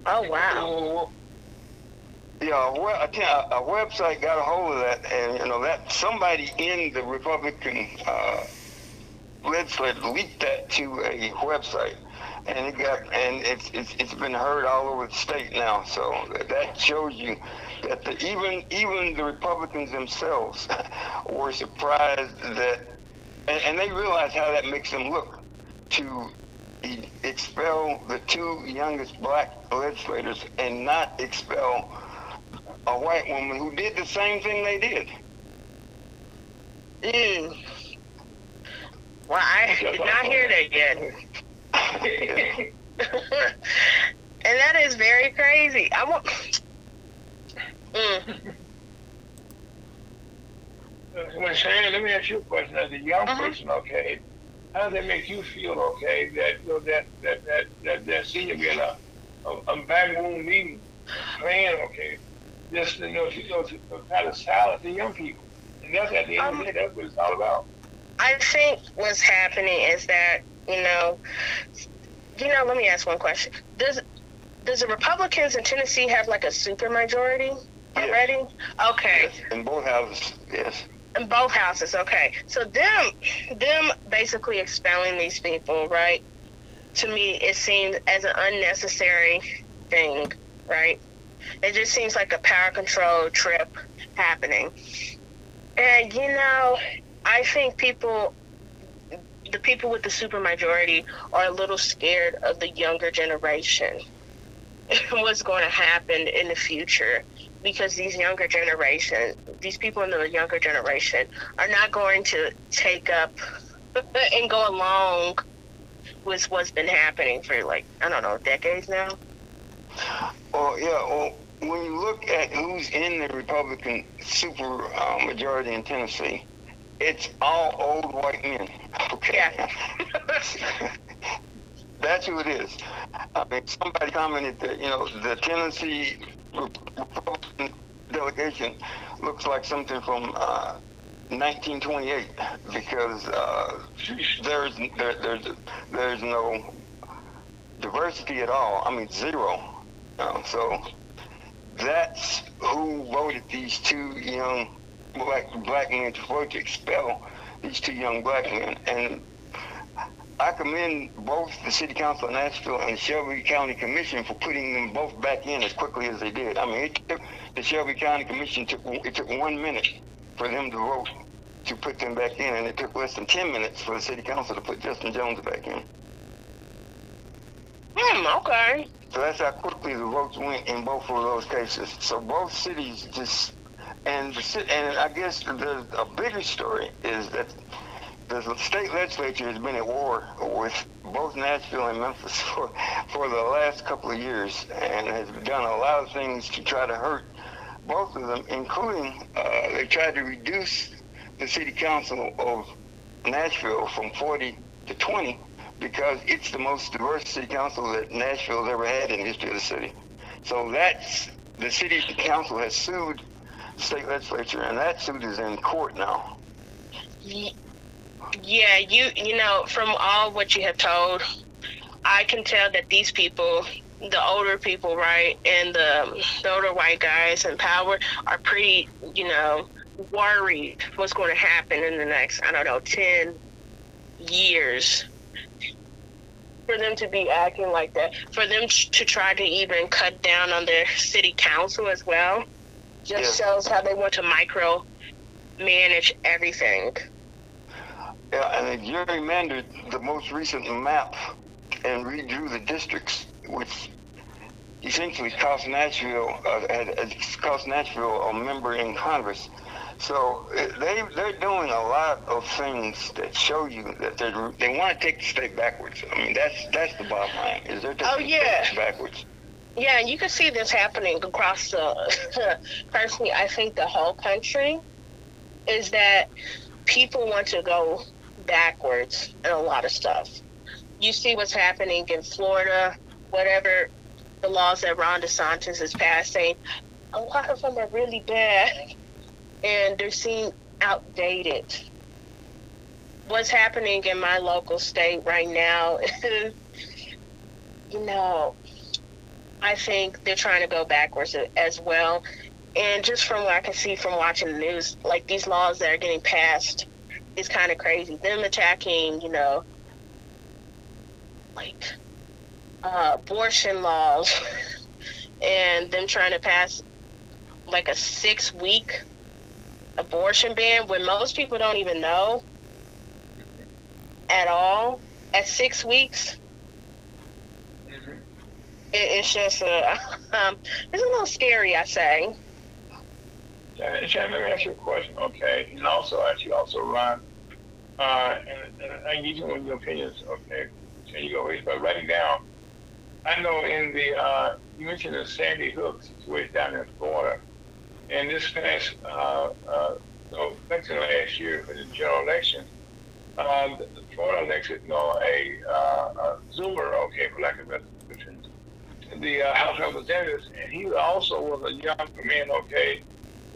Oh, wow. Yeah, well, a website got a hold of that, and that somebody in the Republican legislature leaked that to a website, and it's been heard all over the state now. So that shows you that even the Republicans themselves were surprised that, and they realized how that makes them look to expel the two youngest black legislators and not expel a white woman who did the same thing they did. Well, I did not hear that yet. And that is very crazy. Well, Shannon, let me ask you a question. As a young person, okay, how does that make you feel, okay, that senior being a backroom meeting plan, okay, just to kind of silence the young people, and that's at the end of the day, that's what it's all about. I think what's happening is that let me ask one question. Does the Republicans in Tennessee have like a supermajority already? Yes. Okay. Yes. In both houses, yes. In both houses, okay. So them basically expelling these people, right? To me, it seems as an unnecessary thing, right? It just seems like a power control trip happening. And, I think the people with the supermajority are a little scared of the younger generation. What's going to happen in the future. Because these people in the younger generation are not going to take up and go along with what's been happening for decades now. Well, yeah, well, when you look at who's in the Republican super majority in Tennessee, it's all old white men. Okay. Yeah. That's who it is. I mean, somebody commented that, the Tennessee Republican delegation looks like something from 1928 because there's no diversity at all. I mean, zero. So that's who voted these two young black men to vote to expel these two young black men. And I commend both the City Council of Nashville and the Shelby County Commission for putting them both back in as quickly as they did. I mean, the Shelby County Commission took 1 minute for them to vote to put them back in, and it took less than 10 minutes for the City Council to put Justin Jones back in. Okay. So that's how quickly the votes went in both of those cases. So both cities just, and I guess a bigger story is that the state legislature has been at war with both Nashville and Memphis for the last couple of years and has done a lot of things to try to hurt both of them, including they tried to reduce the city council of Nashville from 40 to 20 because it's the most diverse city council that Nashville's ever had in the history of the city. So that's the city council has sued state legislature, and that suit is in court now. Yeah, you know, from all what you have told, I can tell that these people, the older people, right, and the older white guys in power are pretty, you know, worried what's going to happen in the next, I don't know, 10 years. For them to be acting like that, for them to try to even cut down on their city council as well, just shows how they want to micromanage everything. Yeah, and they gerrymandered the most recent map and redrew the districts, which essentially cost Nashville a member in Congress. So they're doing a lot of things that show you that they want to take the state backwards. I mean, that's the bottom line. Is they're taking the state backwards. Yeah, and you can see this happening across the. Personally, I think the whole country is that people want to go backwards in a lot of stuff. You see what's happening in Florida, whatever the laws that Ron DeSantis is passing, a lot of them are really bad. And they're seen outdated. What's happening in my local state right now is, you know, I think they're trying to go backwards as well. And just from what I can see from watching the news, like these laws that are getting passed is kind of crazy. Them attacking, you know, like abortion laws and them trying to pass like a 6-week abortion ban when most people don't even know at all. At 6 weeks, it's just it's a little scary, I say. Shannon, let me ask you a question, okay? And also, Ron, and I give you your opinions, okay? So you always by writing down. I know in the you mentioned the Sandy Hook situation down in Florida. And this past election last year for the general election, the Florida elected, a Zoomer, okay, for lack of better description, the House of Representatives, and he also was a young man, okay,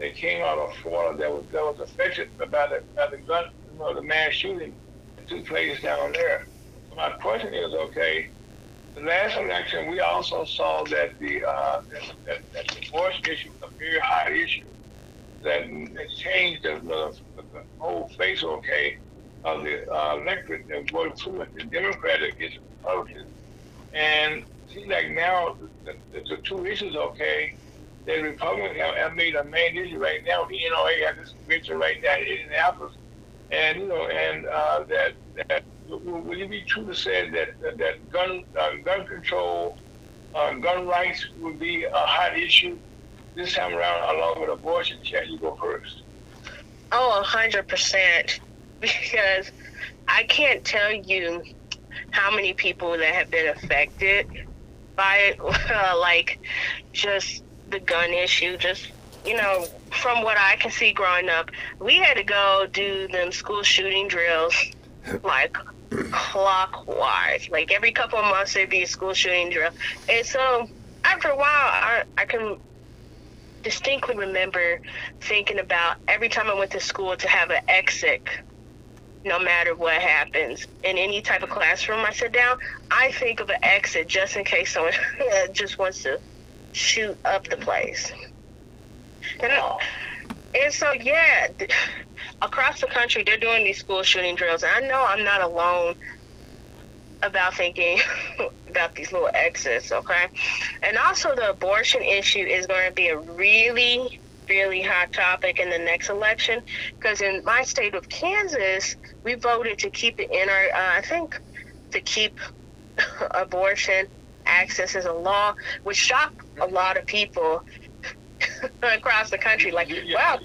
that came out of Florida that was affected by the gun, the mass shooting that took place down there. So my question is, okay, the last election, we also saw that the abortion issue was a very hot issue that changed the whole face, okay, of the electorate that voted for the Democratic against Republicans. And it seems like now the two issues, okay, that Republicans have made a main issue right now. The NRA has this convention right now in Indianapolis, and that will it be true to say that gun control, gun rights will be a hot issue this time around, along with abortion? Chad, you go first. Oh, 100%. Because I can't tell you how many people that have been affected by it, like just the gun issue. Just, you know, from what I can see growing up, we had to go do them school shooting drills like clockwise. Like every couple of months there'd be a school shooting drill. And so after a while, I can distinctly remember thinking about every time I went to school to have an exit, no matter what happens. In any type of classroom I sit down, I think of an exit just in case someone just wants to shoot up the place. And so, yeah, across the country, they're doing these school shooting drills. And I know I'm not alone about thinking about these little exits, okay? And also the abortion issue is going to be a really, really hot topic in the next election, because in my state of Kansas, we voted to keep it in our, to keep abortion access as a law, which shocked a lot of people across the country. Like, wow.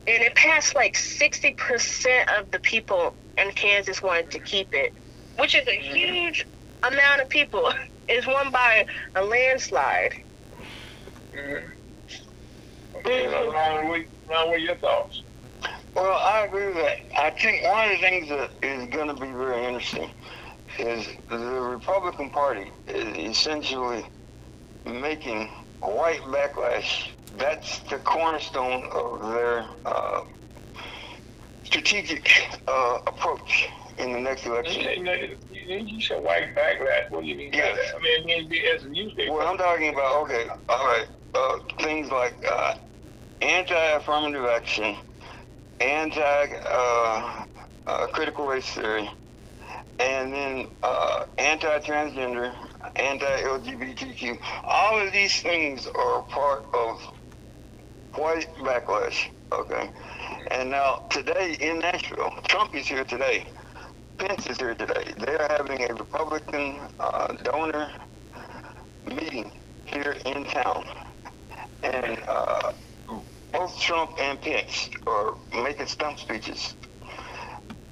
And it passed like 60% of the people in Kansas wanted to keep it, which is a huge amount of people. It's won by a landslide. Okay, Ron, what are your thoughts? Well, I agree with that. I think one of the things that is going to be very interesting is the Republican Party is essentially making white backlash. That's the cornerstone of their strategic approach in the next election. You said white backlash. What do you mean by that? I mean, it means as a newspaper. Well, I'm talking about, okay, all right, things like anti-affirmative action, anti-critical race theory, and then anti-transgender, anti-LGBTQ. All of these things are part of white backlash, okay? And now, today in Nashville, Trump is here today. Pence is here today. They're having a Republican donor meeting here in town. And both Trump and Pence are making stump speeches.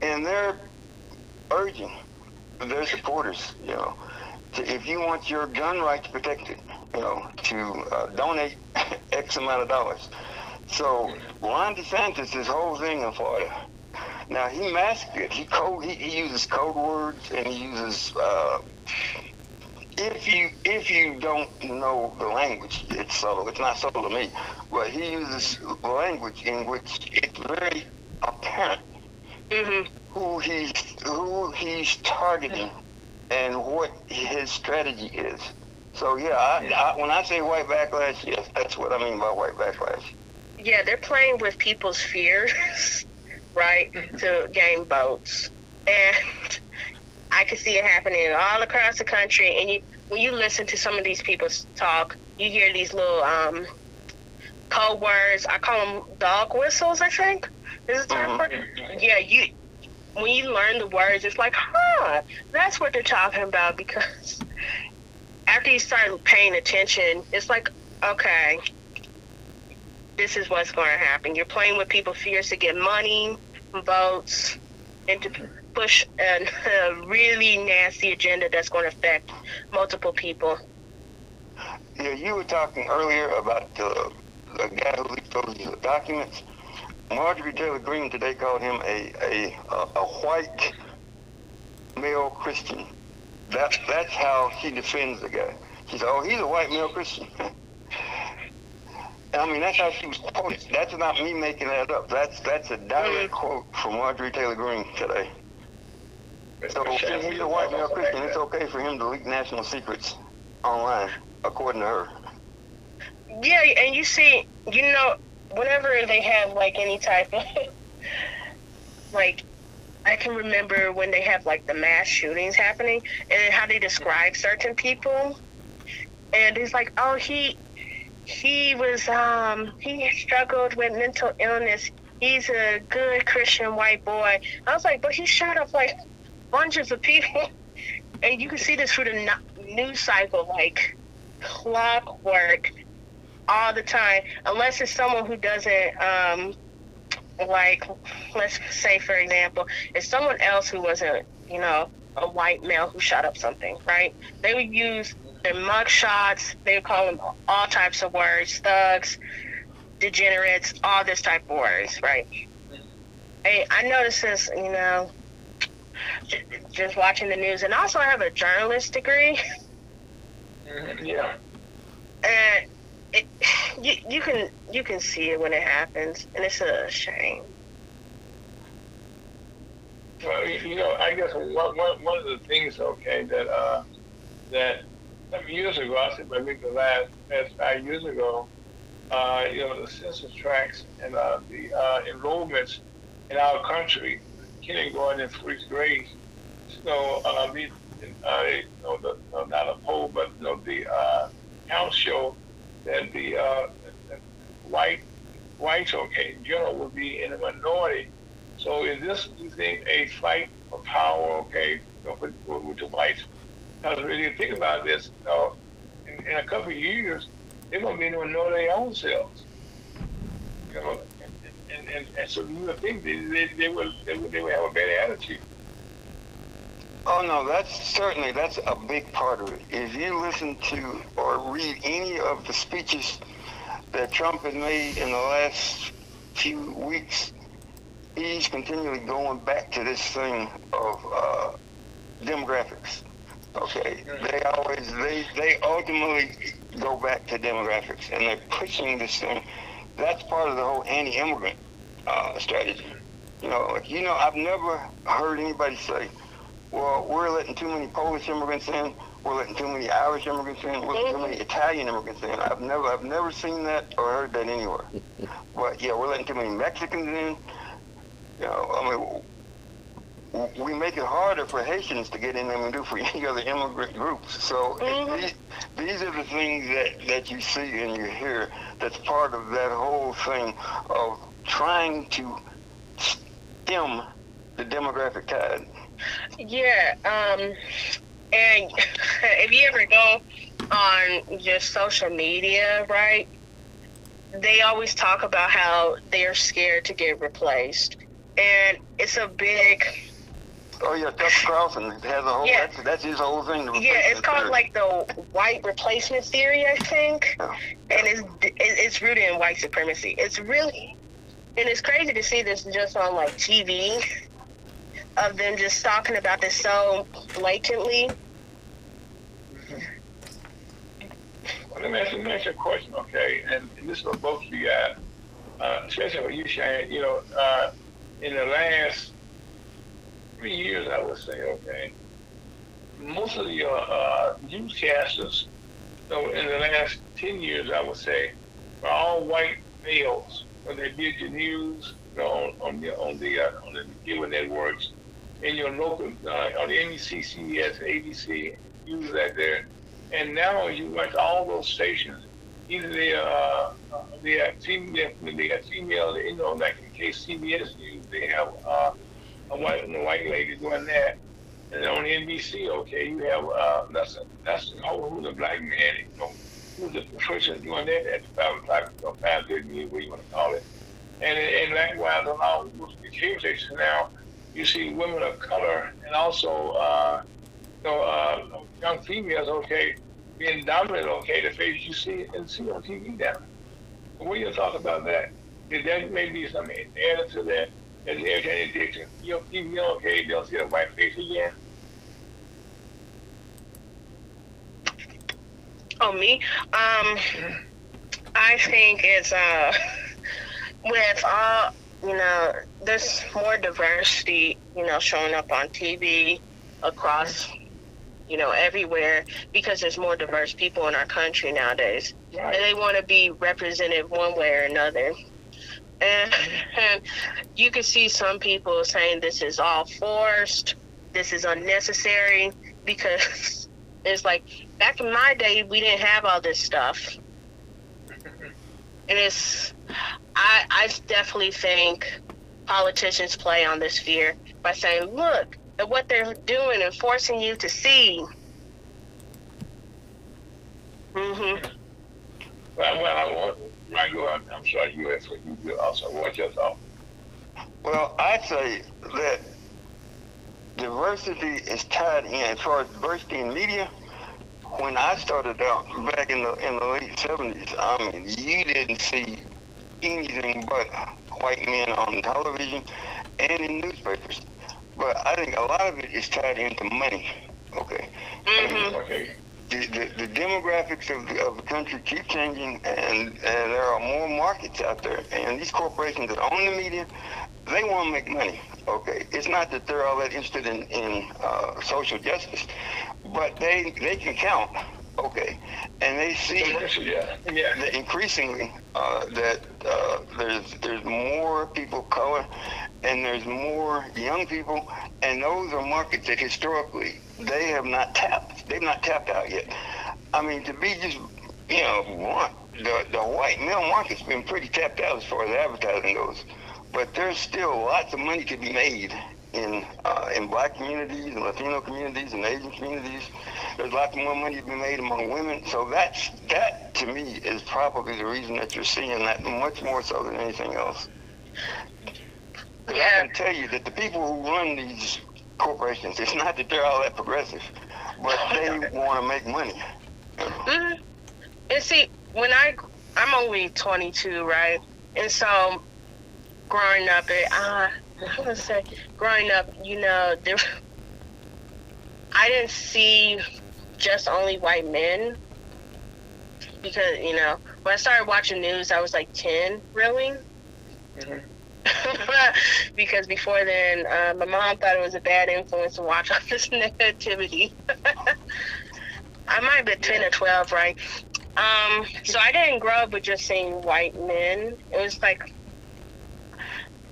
And they're urging their supporters, if you want your gun rights protected, to donate X amount of dollars. So Ron DeSantis, his whole thing in Florida. Now he masked it. He uses code words, and he uses if you don't know the language, it's subtle. It's not subtle to me, but he uses language in which it's very apparent who he's targeting and what his strategy is. So yeah, when I say white backlash, yes, that's what I mean by white backlash. Yeah, they're playing with people's fears, right, to gain votes. And I can see it happening all across the country. And when you listen to some of these people talk, you hear these little code words. I call them dog whistles, I think. Is it term for it? Yeah, when you learn the words, it's like, that's what they're talking about. Because after you start paying attention, it's like, okay, this is what's going to happen. You're playing with people's fears to get money, votes, and to push a really nasty agenda that's going to affect multiple people. Yeah, you were talking earlier about the guy who leaked those documents. Marjorie Taylor Greene today called him a white male Christian. That's how she defends the guy. She said, "Oh, he's a white male Christian." I mean, that's how she was quoted. That's not me making that up. That's a direct quote from Marjorie Taylor Greene today. So since he's a white male Christian, it's okay for him to leak national secrets online, according to her. Yeah, and you see, whenever they have like any type of like, I can remember when they have like the mass shootings happening, and how they describe certain people, and it's like, oh, he was he struggled with mental illness. He's a good Christian white boy. I was like, but he shot up like bunches of people, and you can see this through the news cycle like clockwork all the time, unless it's someone who doesn't like, let's say for example, it's someone else who wasn't a white male who shot up something, right? They would use their mug shots, they would call them all types of words, thugs, degenerates, all this type of words, right? Hey, I noticed this, just watching the news, and also I have a journalist degree. Yeah. And you can see it when it happens, and it's a shame. Well, I guess one of the things, okay, that some years ago, I think maybe the last 5 years ago, the census tracts and the enrollments in our country, kindergarten and first grade, not a poll, but the counts show that the whites, okay, in general, will be in a minority. So is this, you think, a fight for power, okay, with the whites? Because when you think about this, in a couple of years, they're going to be in a minority their own selves. And so you would think they will have a better attitude. Oh no, that's a big part of it. If you listen to or read any of the speeches that Trump has made in the last few weeks, he's continually going back to this thing of demographics. Okay, they ultimately go back to demographics, and they're pushing this thing. That's part of the whole anti-immigrant strategy. I've never heard anybody say, well, we're letting too many Polish immigrants in, we're letting too many Irish immigrants in, we're letting too many Italian immigrants in. I've never seen that or heard that anywhere. But yeah, we're letting too many Mexicans in. We make it harder for Haitians to get in than we do for any other immigrant groups. So these are the things that you see and you hear that's part of that whole thing of trying to stem the demographic tide. Yeah, and if you ever go on just social media, right, they always talk about how they're scared to get replaced. And it's a big... Oh, yeah, Tucker Carlson has a whole... Yeah. That's his whole thing. Yeah, it's called, like, the white replacement theory, I think. Yeah. And it's rooted in white supremacy. It's really... And it's crazy to see this just on, like, TV, of them just talking about this so blatantly. Well, let me ask you a question, okay? And this is for both of you guys, especially for you, Shane. In the last 3 years, I would say, okay, most of your newscasters, in the last 10 years, I would say, were all white males. When they did your news, on the cable networks, in your local, on the NBC, CBS, ABC, news out there. And now you went to all those stations, either they are female, like in case CBS News, they have a white lady doing that. And on NBC, okay, you have that's who's a black man, who's the person doing that at 5 o'clock, 5:30, what you want to call it. And likewise on all the cable stations now, you see women of color and also young females, okay, being dominant, okay, the face you see on TV now. What do you talk about that? Is that maybe something added to that? As every addiction, female, okay, they'll see a white face again? Oh, me? I think it's, with all, there's more diversity, showing up on TV across, everywhere, because there's more diverse people in our country nowadays. Right. And they want to be represented one way or another. And you can see some people saying this is all forced, this is unnecessary, because it's like, back in my day, we didn't have all this stuff. And I definitely think politicians play on this fear by saying, look at what they're doing and forcing you to see. Well, I'm sorry, you also, what's your thought? Well, I say that diversity is tied in, as far as diversity in media. When I started out back in the late 70s, I mean, you didn't see anything but white men on television and in newspapers. But I think a lot of it is tied into money. Okay. Okay. The demographics of the country keep changing, and there are more markets out there. And these corporations that own the media, they want to make money. Okay. It's not that they're all that interested in social justice, but they can count. Okay, and they see that increasingly that there's more people of color and there's more young people, and those are markets that historically they've not tapped out yet. I mean, to be just blunt, the white male market's been pretty tapped out as far as advertising goes, but there's still lots of money to be made in black communities and Latino communities and Asian communities. There's lots more money to be made among women. So that to me is probably the reason that you're seeing that much more so than anything else. I can tell you that the people who run these corporations, it's not that they're all that progressive, but they want to make money. Mm-hmm. And see, I'm only 22, right? And so growing up, I didn't see just only white men. because, when I started watching news, I was like 10, really? Mm-hmm. Because before then, my mom thought it was a bad influence to watch all this negativity. I might have been 10 or 12, right? So I didn't grow up with just seeing white men. It was like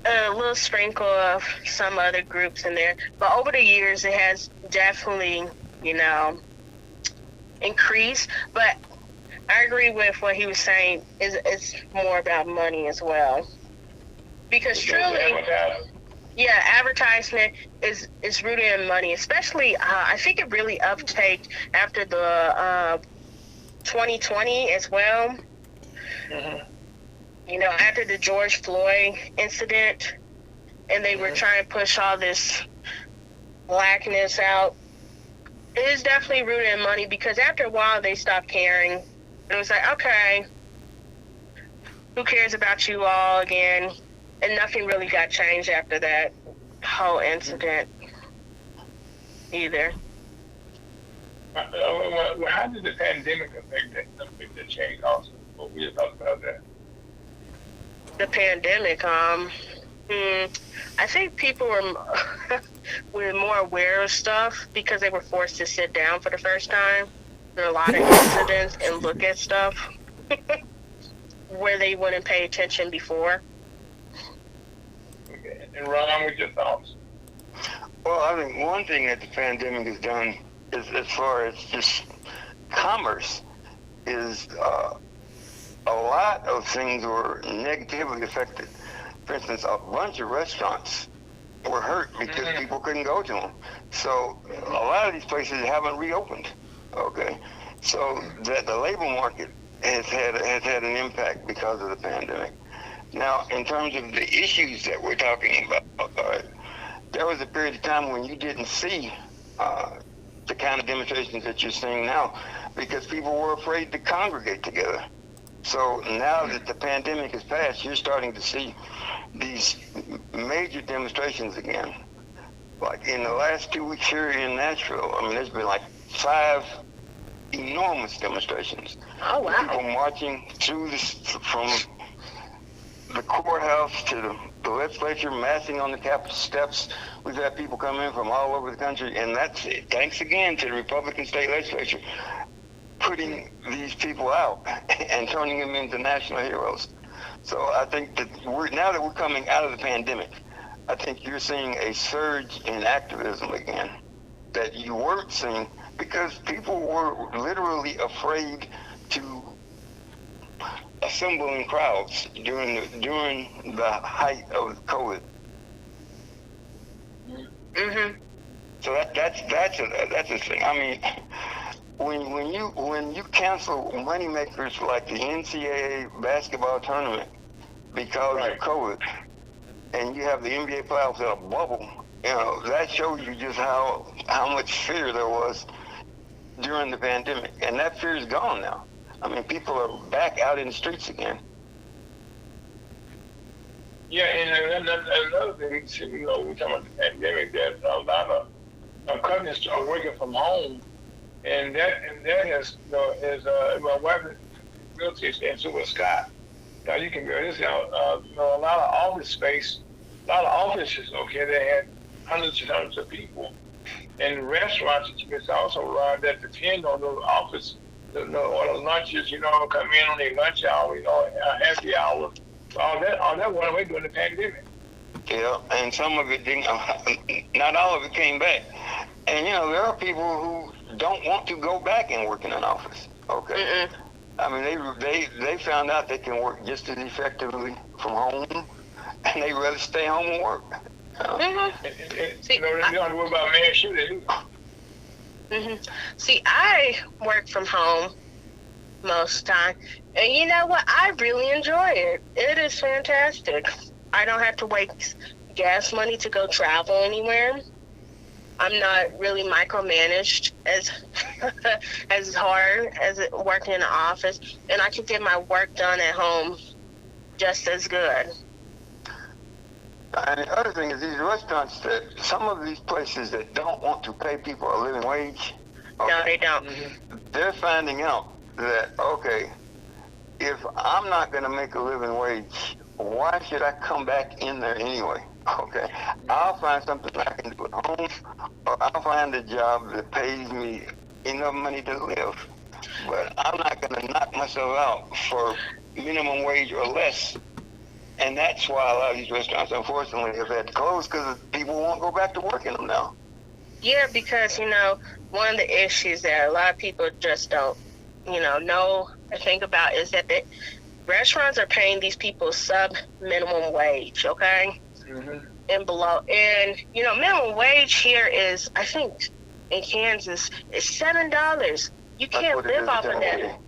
a little sprinkle of some other groups in there. But over the years, it has definitely, increased. But I agree with what he was saying. It's more about money as well. Because truly, yeah, advertisement is rooted in money. Especially, I think it really uptaked after the 2020 as well. Mm-hmm. After the George Floyd incident, and they were trying to push all this blackness out. It is definitely rooted in money, because after a while they stopped caring. It was like, okay, who cares about you all again? And nothing really got changed after that whole incident either. How did the pandemic affect the change also? What we just talked about that. The pandemic, I think people were more aware of stuff because they were forced to sit down for the first time. There are a lot of incidents and look at stuff where they wouldn't pay attention before. Okay. And Ron, with your thoughts? Well, I think one thing that the pandemic has done is, as far as just commerce, is a lot of things were negatively affected. For instance, a bunch of restaurants were hurt because people couldn't go to them. So a lot of these places haven't reopened. Okay, so that the labor market has had an impact because of the pandemic. Now, in terms of the issues that we're talking about, there was a period of time when you didn't see the kind of demonstrations that you're seeing now because people were afraid to congregate together. So now that the pandemic has passed, you're starting to see these major demonstrations again. Like in the last 2 weeks here in Nashville, there's been like 5 enormous demonstrations. Oh, wow. People marching through from the courthouse to the legislature, massing on the Capitol steps. We've had people come in from all over the country, and that's it. Thanks again to the Republican state legislature putting these people out and turning them into national heroes. So I think that now that we're coming out of the pandemic, I think you're seeing a surge in activism again that you weren't seeing because people were literally afraid to assemble in crowds during the height of COVID. Mm-hmm. So that's a thing. When you cancel moneymakers like the NCAA basketball tournament because of COVID, and you have the NBA playoffs in a bubble, that shows you just how much fear there was during the pandemic, and that fear is gone now. People are back out in the streets again. Yeah, and another thing, we're talking about the pandemic, that a lot of companies are working from home. And that has, my wife is real estate and so was Scott. Now you can go this, a lot of office space, a lot of offices, okay, they had hundreds and hundreds of people. And restaurants, it's also that depend on those office, or the lunches, come in on their lunch hour, happy hour. All that went away during the pandemic. Yeah, and some of it didn't, not all of it came back. And, there are people who don't want to go back and work in an office. Okay. They found out they can work just as effectively from home, and they rather stay home and work. They don't have to worry about mass shooting. See, I work from home most of the time, and you know what? I really enjoy it. It is fantastic. I don't have to waste gas money to go travel anywhere. I'm not really micromanaged as hard as working in the office, and I can get my work done at home just as good. And the other thing is these restaurants, some of these places that don't want to pay people a living wage, No, they don't. they're finding out that, okay, if I'm not going to make a living wage, why should I come back in there anyway? Okay, I'll find something I can do at home, or I'll find a job that pays me enough money to live. But I'm not going to knock myself out for minimum wage or less. And that's why a lot of these restaurants, unfortunately, have had to close, because people won't go back to work in them now. Yeah, because, one of the issues that a lot of people just don't, know or think about is that the restaurants are paying these people sub-minimum wage, okay? Mm-hmm. And below. And, minimum wage here is, I think, in Kansas, is $7. You can't live off of that.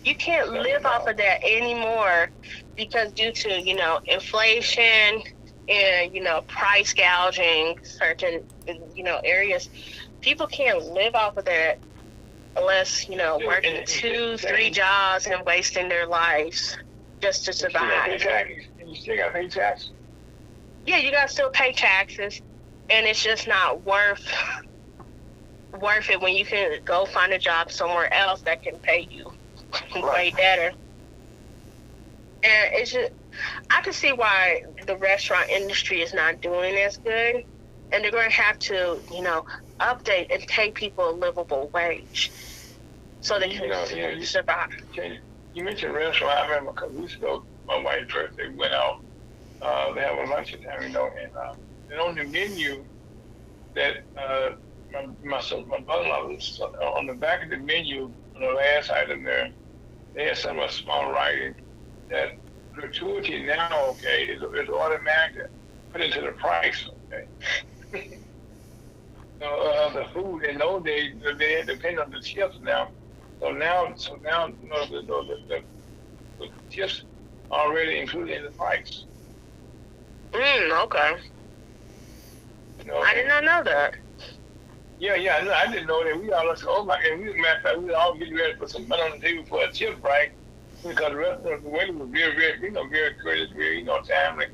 You can't live off of that anymore because due to, inflation and, price gouging certain, areas, people can't live off of that unless, working 2-3 jobs and wasting their lives just to survive. And you still got to pay taxes. Yeah, you got to still pay taxes, and it's just not worth it when you can go find a job somewhere else that can pay you way better. And it's just, I can see why the restaurant industry is not doing as good, and they're going to have to, update and pay people a livable wage so they can survive. You mentioned restaurant. I remember a couple weeks ago, my wife's birthday, we went out. They have a lunch time, and on the menu that my brother-in-law was on the back of the menu, on the last item there, they had some small writing that gratuity now, okay, is automatic put into the price, okay. The food in those days, they depend on the tips now. So now, the tips are already included in the price. Okay. I did not know that. Yeah, I didn't know that. We all looked, oh my God, matter of fact, we were all getting ready to put some money on the table for a tip, right? Because the rest of the waiter was very, very courteous, very, timely.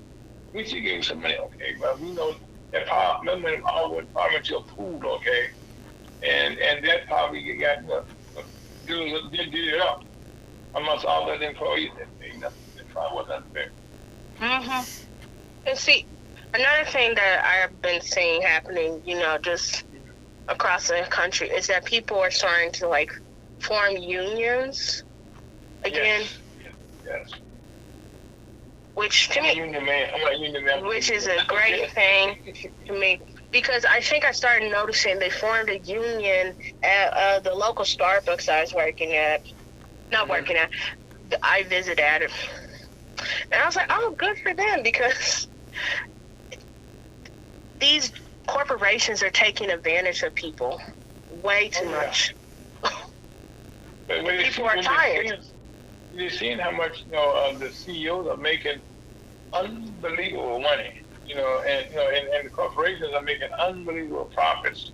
We should give him some money, okay? But we know that probably always probably to a pool, okay? And that probably got did it up amongst all the employees. That probably wasn't fair. And see, another thing that I've been seeing happening, just across the country, is that people are starting to form unions again. Yes. Which to me, I'm a union man. which is a great thing to me, because I think I started noticing they formed a union at the local Starbucks I was working at. Not working at, I visited at it. And I was like, oh, good for them, because these corporations are taking advantage of people way too much. People are tired. You're seeing how much the CEOs are making unbelievable money, and the corporations are making unbelievable profits,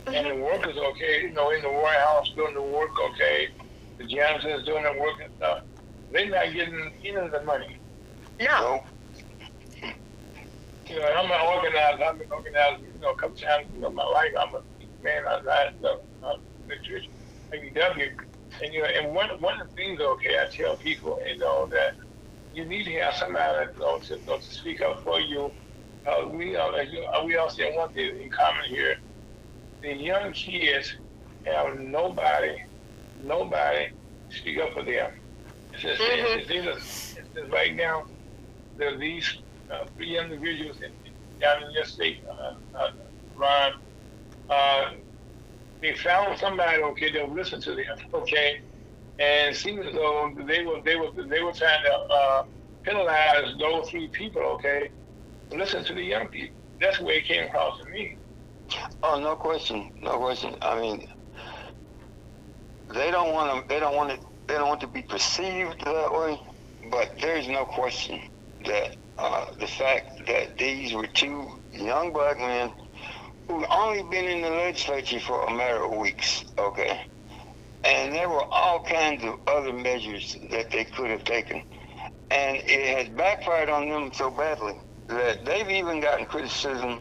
and the workers, okay, in the warehouse doing the work, okay, the janitors doing the work and stuff. They're not getting any of the money. No. I'm an organizer. I've been organized, a couple times in my life. I'm a man. I nutrition, ABW, and and one of the things, okay, I tell people, that you need to have somebody to speak up for you. We all say one thing in common here: the young kids have nobody speak up for them. It's just right now. There are these 3 individuals down in your state, Ron. They found somebody, okay, that would listen to them, okay, and it seems as though they were trying to penalize those 3 people, okay, listen to the young people. That's the way it came across to me. Oh, no question. I mean, they don't want to be perceived that way, but there's no question that the fact that these were 2 young black men who only been in the legislature for a matter of weeks, okay, and there were all kinds of other measures that they could have taken, and it has backfired on them so badly that they've even gotten criticism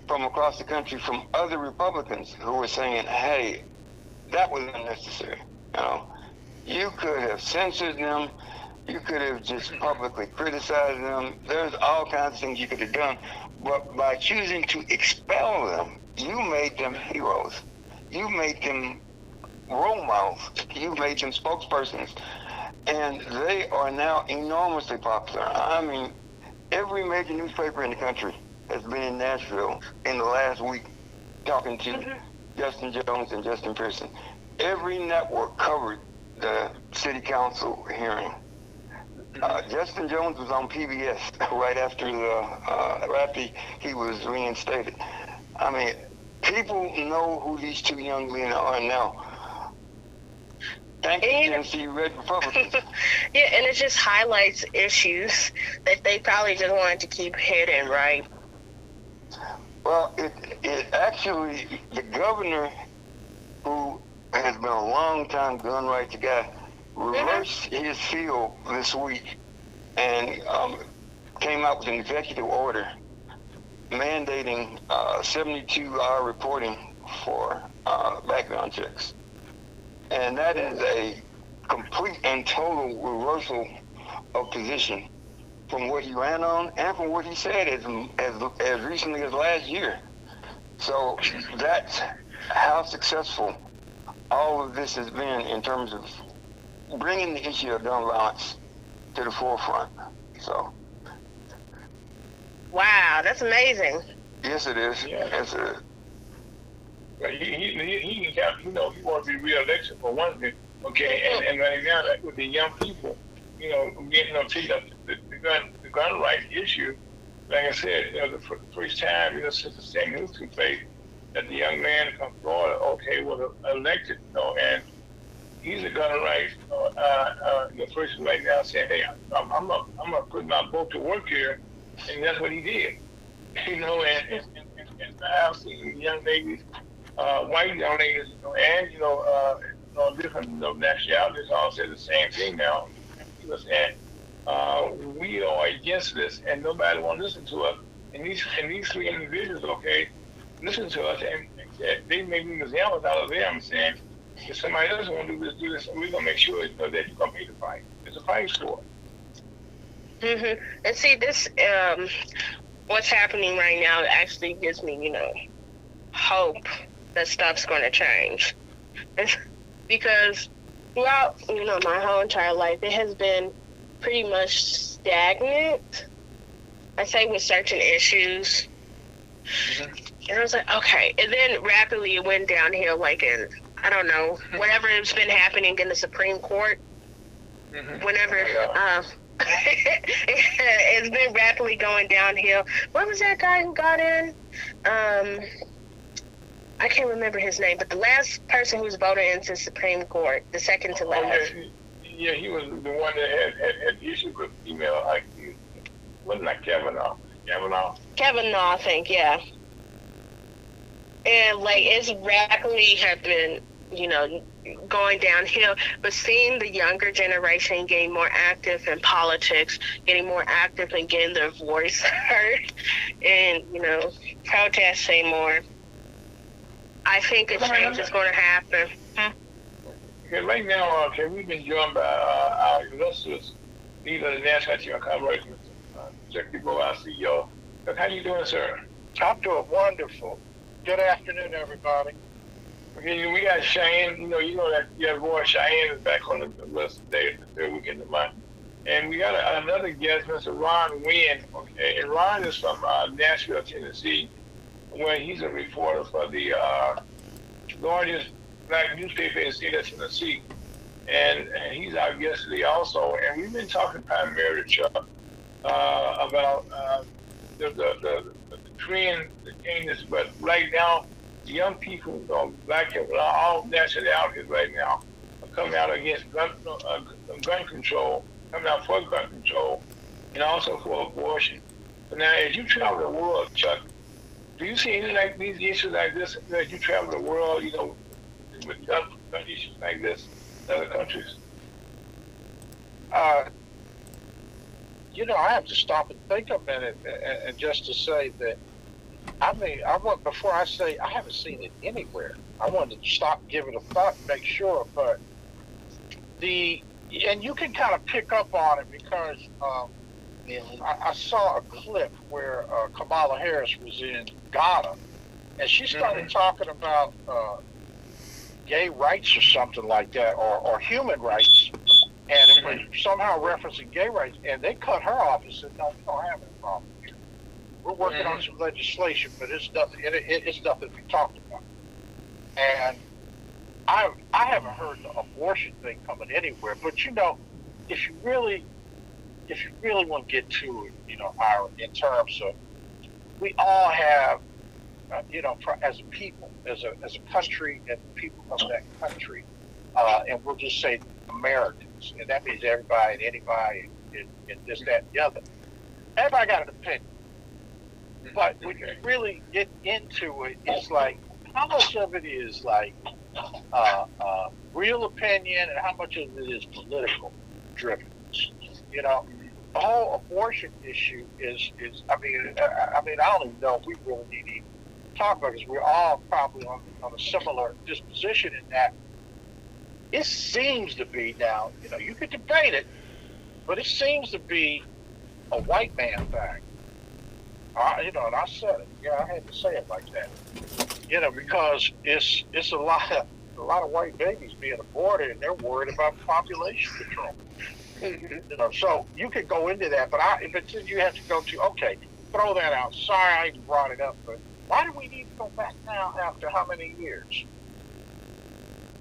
from across the country from other Republicans who were saying, hey, that was unnecessary, You could have censored them. You could have just publicly criticized them. There's all kinds of things you could have done. But by choosing to expel them, you made them heroes. You made them role models. You made them spokespersons. And they are now enormously popular. I mean, every major newspaper in the country has been in Nashville in the last week talking to Justin Jones and Justin Pearson. Every network covered the city council hearing. Justin Jones was on PBS right after he was reinstated. I mean, people know who these two young men are now. Thank you, Tennessee Red Republicans. Yeah, and it just highlights issues that they probably just wanted to keep hidden, right? Well, it actually, the governor, who has been a long-time gun rights guy, reversed his field this week and came out with an executive order mandating 72-hour reporting for background checks. And that is a complete and total reversal of position from what he ran on and from what he said as recently as last year. So that's how successful all of this has been in terms of bringing the issue of gun violence to the forefront. So. Wow, that's amazing. Yes, it is. Yeah. Yes, it is. But he wants to be re-elected for one thing, okay? And right now, with the young people, take up the gun rights issue. Like I said, for the first time, since the same history played, that the young man from Florida, was elected, and he's a gun rights person right now saying, hey, I'm gonna put my vote to work here, and that's what he did, and I've seen young ladies, white young ladies, and different nationalities all say the same thing now. People saying we are against this, and nobody want to listen to us. And these three individuals, listen to us, and they make examples out of them, saying, if somebody else want to do this, we're gonna make sure that you're gonna pay the fight. It's a fight for it. And see, this what's happening right now actually gives me, hope that stuff's going to change. Because throughout, my whole entire life, it has been pretty much stagnant. I say with certain issues. And I was like, okay. And then rapidly it went downhill, like in, I don't know, whatever has been happening in the Supreme Court. Whenever, it's been rapidly going downhill. What was that guy who got in? I can't remember his name, but the last person who was voted into the Supreme Court, the second to last. Yeah, he was the one that had issues with female IQ. Wasn't like Kavanaugh? Kavanaugh, I think, yeah. And it's rapidly have been, going downhill, but seeing the younger generation getting more active in politics, getting more active in getting their voice heard, and, protesting more, I think a change is going to happen. Okay, right now, we've been joined by our illustrious leader of the National Team Congress, Mr. DeBow, our CEO. How you doing, sir? I'm doing wonderful. Good afternoon, everybody. Okay, we got Cheyenne. You know that your boy Cheyenne is back on the list today, the third weekend of the month. And we got another guest, Mr. Ron Wynn. Okay, and Ron is from Nashville, Tennessee, where he's a reporter for the largest black newspaper in the state of Tennessee. And he's our guest today also. And we've been talking primarily, Chuck, about the trend, the changes, but right now, the young people, black people, all nationalities right now, are coming out against gun control, coming out for gun control, and also for abortion. But now, as you travel the world, Chuck, do you see any like these issues like this as you travel the world, with gun issues like this in other countries? I have to stop and think a minute and just to say that, before I say I haven't seen it anywhere, I want to stop, give it a thought, and make sure. But and you can kind of pick up on it because I saw a clip where Kamala Harris was in Ghana, and she started talking about gay rights or something like that, or human rights, and somehow referencing gay rights, and they cut her off and said, "No, we don't have any problem here. We're working on some legislation, but it's nothing. It's nothing to be talked about." And I haven't heard the abortion thing coming anywhere, but if you really want to get to it, in terms of, we all have, as a people, as a country, and people of that country, and we'll just say Americans, and that means everybody and anybody, and this, that, and the other. Everybody got an opinion, but when you really get into it, it's like, how much of it is like real opinion, and how much of it is political driven? The whole abortion issue is I don't even know if we really need to even talk about it, because we're all probably on a similar disposition in that it seems to be now, you could debate it, but it seems to be a white man thing. And I said it. Yeah, I had to say it like that. Because it's a lot of white babies being aborted, and they're worried about population control. So you could go into that, but then you have to go to, okay, throw that out. Sorry, I even brought it up, but why do we need to go back now after how many years?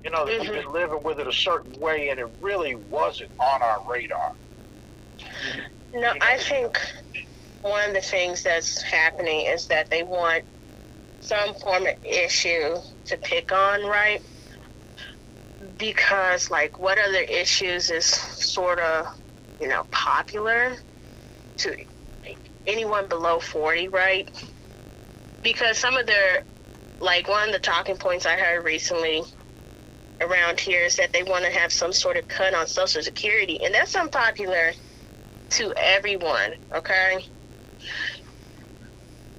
That we've been living with it a certain way, and it really wasn't on our radar. No, I think one of the things that's happening is that they want some form of issue to pick on, right? Because, like, what other issues is sort of, popular to anyone below 40, right? Because some of their, like, one of the talking points I heard recently around here is that they want to have some sort of cut on Social Security, and that's unpopular to everyone, okay?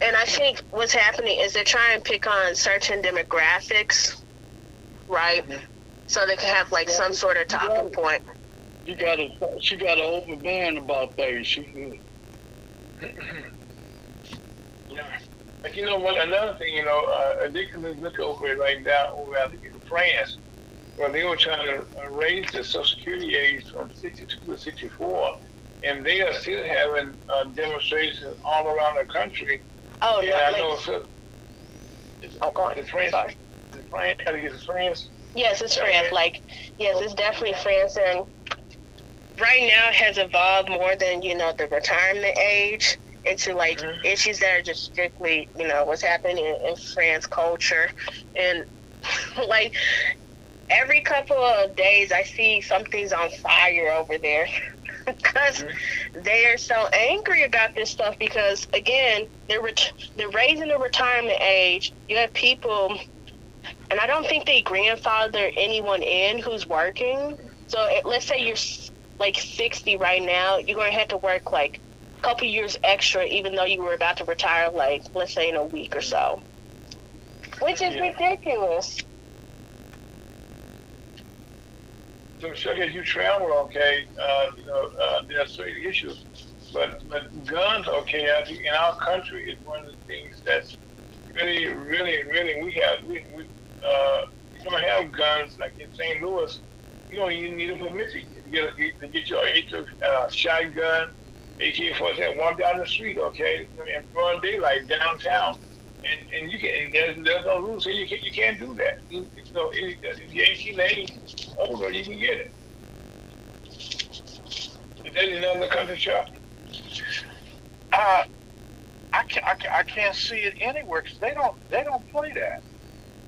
And I think what's happening is they're trying to pick on certain demographics, right? So they can have, like, some sort of talking point. She got an open mind about things. She good. Yeah. But what? Another thing, addiction is looking over it right now over in France, where they were trying to raise the Social Security age from 62 to 64, and they are still having demonstrations all around the country. Oh, yeah, I know. Go on. The France, I think it's France. Yes, it's France. It's definitely France, and right now it has evolved more than the retirement age into issues that are just strictly what's happening in France culture, and like every couple of days I see something's on fire over there because they are so angry about this stuff, because again they're raising the retirement age. You have people, and I don't think they grandfather anyone in who's working. So let's say you're like 60 right now, you're going to have to work like a couple years extra, even though you were about to retire, like, let's say in a week or so, which is ridiculous. So, Sugar, as you travel, okay, there are certain issues, but guns, okay, I think in our country is one of the things that's really, really, really, we don't have guns like in St. Louis. You need a permit to get your shotgun, AK-47, walk down the street, okay, in broad daylight downtown, and you can. There's no rules, so you can't do that. If you're 18 older, you can get it. Is that in other countries, Chuck? I can't see it anywhere because they don't play that.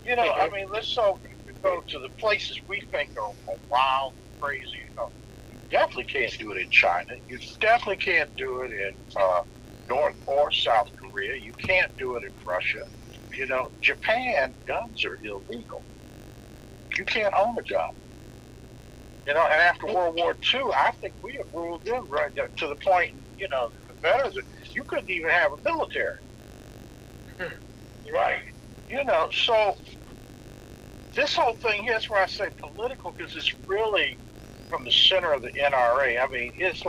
I mean, let's go to the places we think are wild, crazy. You definitely can't do it in China. You definitely can't do it in North or South Korea. You can't do it in Russia. Japan, guns are illegal. You can't own a gun. And after World War II, I think we have ruled them right to the point, the veterans, you couldn't even have a military. Right. So this whole thing, here's where I say political, because it's really from the center of the NRA. I mean, it's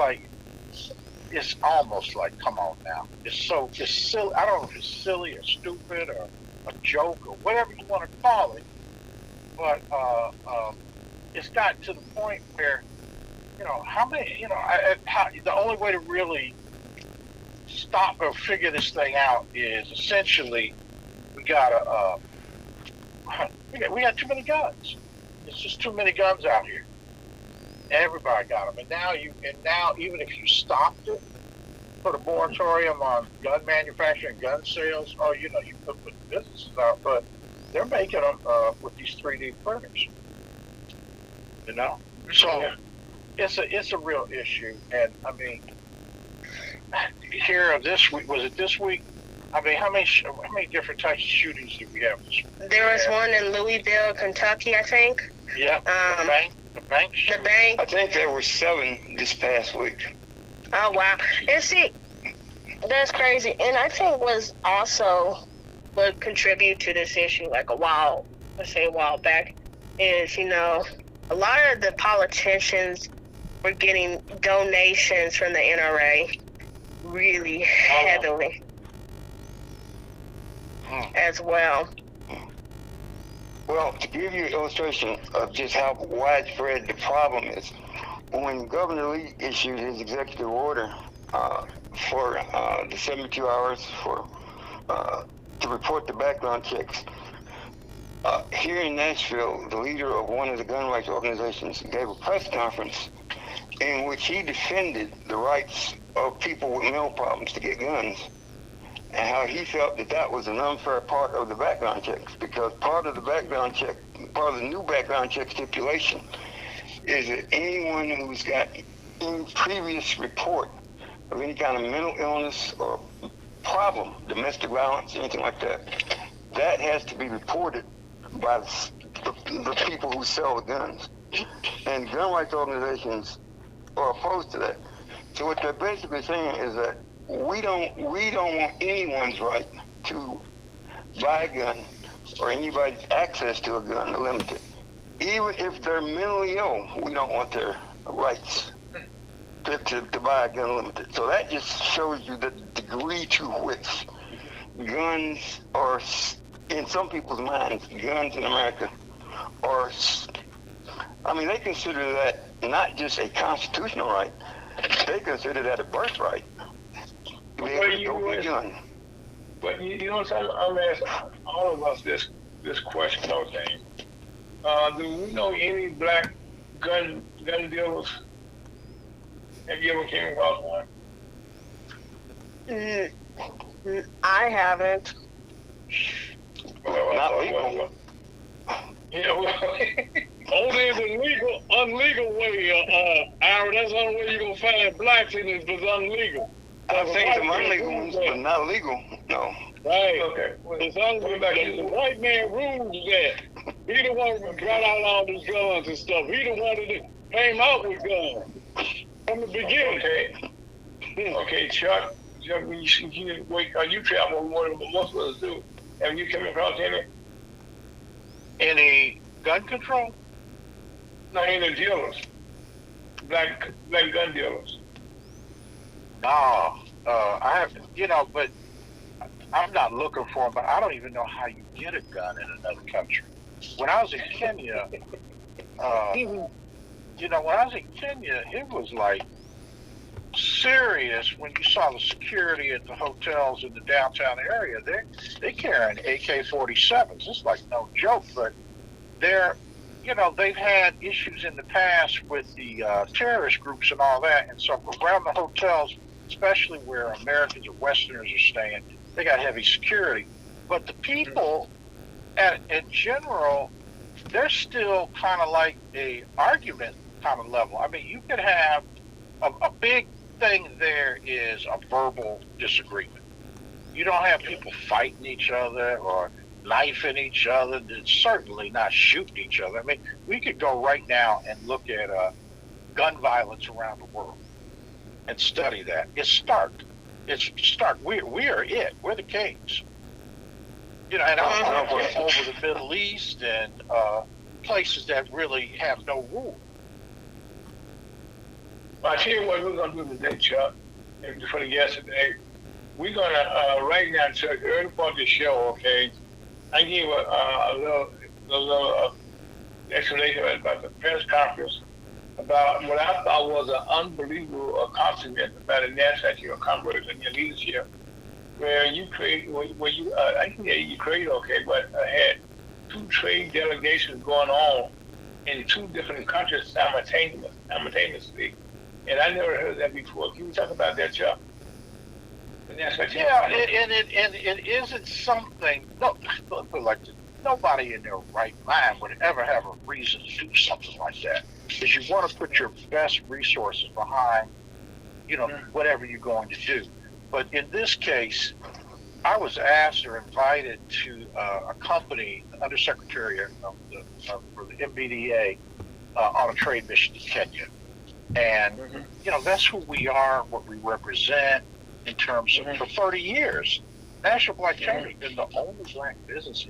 almost like, come on now. It's silly. I don't know if it's silly or stupid or a joke or whatever you want to call it, but it's gotten to the point where, how many, the only way to really stop or figure this thing out is essentially we got too many guns. It's just too many guns out here. Everybody got them, and now even if you stopped it, put a moratorium on gun manufacturing, gun sales, you could put businesses out, but they're making them with these 3D printers. So it's a real issue, and I mean, here this week, was it this week? I mean, how many different types of shootings did we have this week? There was one in Louisville, Kentucky, I think. Yeah, the bank shooting. The bank. I think there were 7 this past week. Oh, wow. And see, that's crazy. And I think would contribute to this issue like a while back is, a lot of the politicians were getting donations from the NRA really heavily as well. Well, to give you an illustration of just how widespread the problem is, when Governor Lee issued his executive order for the 72 hours to report the background checks, here in Nashville, the leader of one of the gun rights organizations gave a press conference in which he defended the rights of people with mental problems to get guns, and how he felt that was an unfair part of the background checks, because part of the new background check stipulation is that anyone who's got any previous report of any kind of mental illness or problem, domestic violence, anything like that, that has to be reported by the people who sell the guns. And gun rights organizations are opposed to that. So what they're basically saying is that we don't want anyone's right to buy a gun or anybody's access to a gun limited. Even if they're mentally ill, we don't want their rights to buy a gun limited. So that just shows you the degree to which guns are, in some people's minds, guns in America are, they consider that not just a constitutional right, they consider that a birthright. To be able to go get a gun. But I'm asking all of us this question, okay? Do we know any black gun dealers? Have you ever came across one? I haven't. Well, not legal. Only the unlegal way, Aaron. That's the only way you're going to find blacks in it, is unlegal. I've seen some unlegal ones, but not legal. No. Right. Okay. It's unlegal. The white man rules that. He the one who brought out all these guns and stuff. He the one that came out with guns from the beginning. Okay, Chuck, you travel more than most of us do. Have you come across any gun control? No, any dealers, black gun dealers? No, I haven't. But I'm not looking for them. But I don't even know how you get a gun in another country. When I was in Kenya, it was like serious when you saw the security at the hotels in the downtown area. They carrying AK-47s. It's like no joke, but they've had issues in the past with the terrorist groups and all that, and so around the hotels, especially where Americans or Westerners are staying, they got heavy security. But the people, in general, they're still kind of like a argument kind of level. I mean, you could have a big thing there is a verbal disagreement. You don't have people fighting each other or knifing each other. It's certainly not shooting each other. I mean, we could go right now and look at gun violence around the world and study that. It's stark. It's stark. We are it. We're the kings. And over the Middle East and places that really have no rule. I tell you what we're gonna do today, Chuck, and for the guests today. We're gonna right now, Chuck, the early part of the show, okay? I gave a little explanation about the press conference about what I thought was an unbelievable accomplishment by the NASDAQ, your Congress and your leadership, where you create, where you, I think you created, okay, but had two trade delegations going on in two different countries simultaneously. And I never heard that before. Can you talk about that, Chuck? Yeah, and it isn't something. No, put it like this. Nobody in their right mind would ever have a reason to do something like that. Because you want to put your best resources behind, whatever you're going to do. But in this case, I was asked or invited to accompany the Undersecretary for the MBDA on a trade mission to Kenya. And, that's who we are, what we represent in terms of, for 30 years, National Black Chamber has been the only black business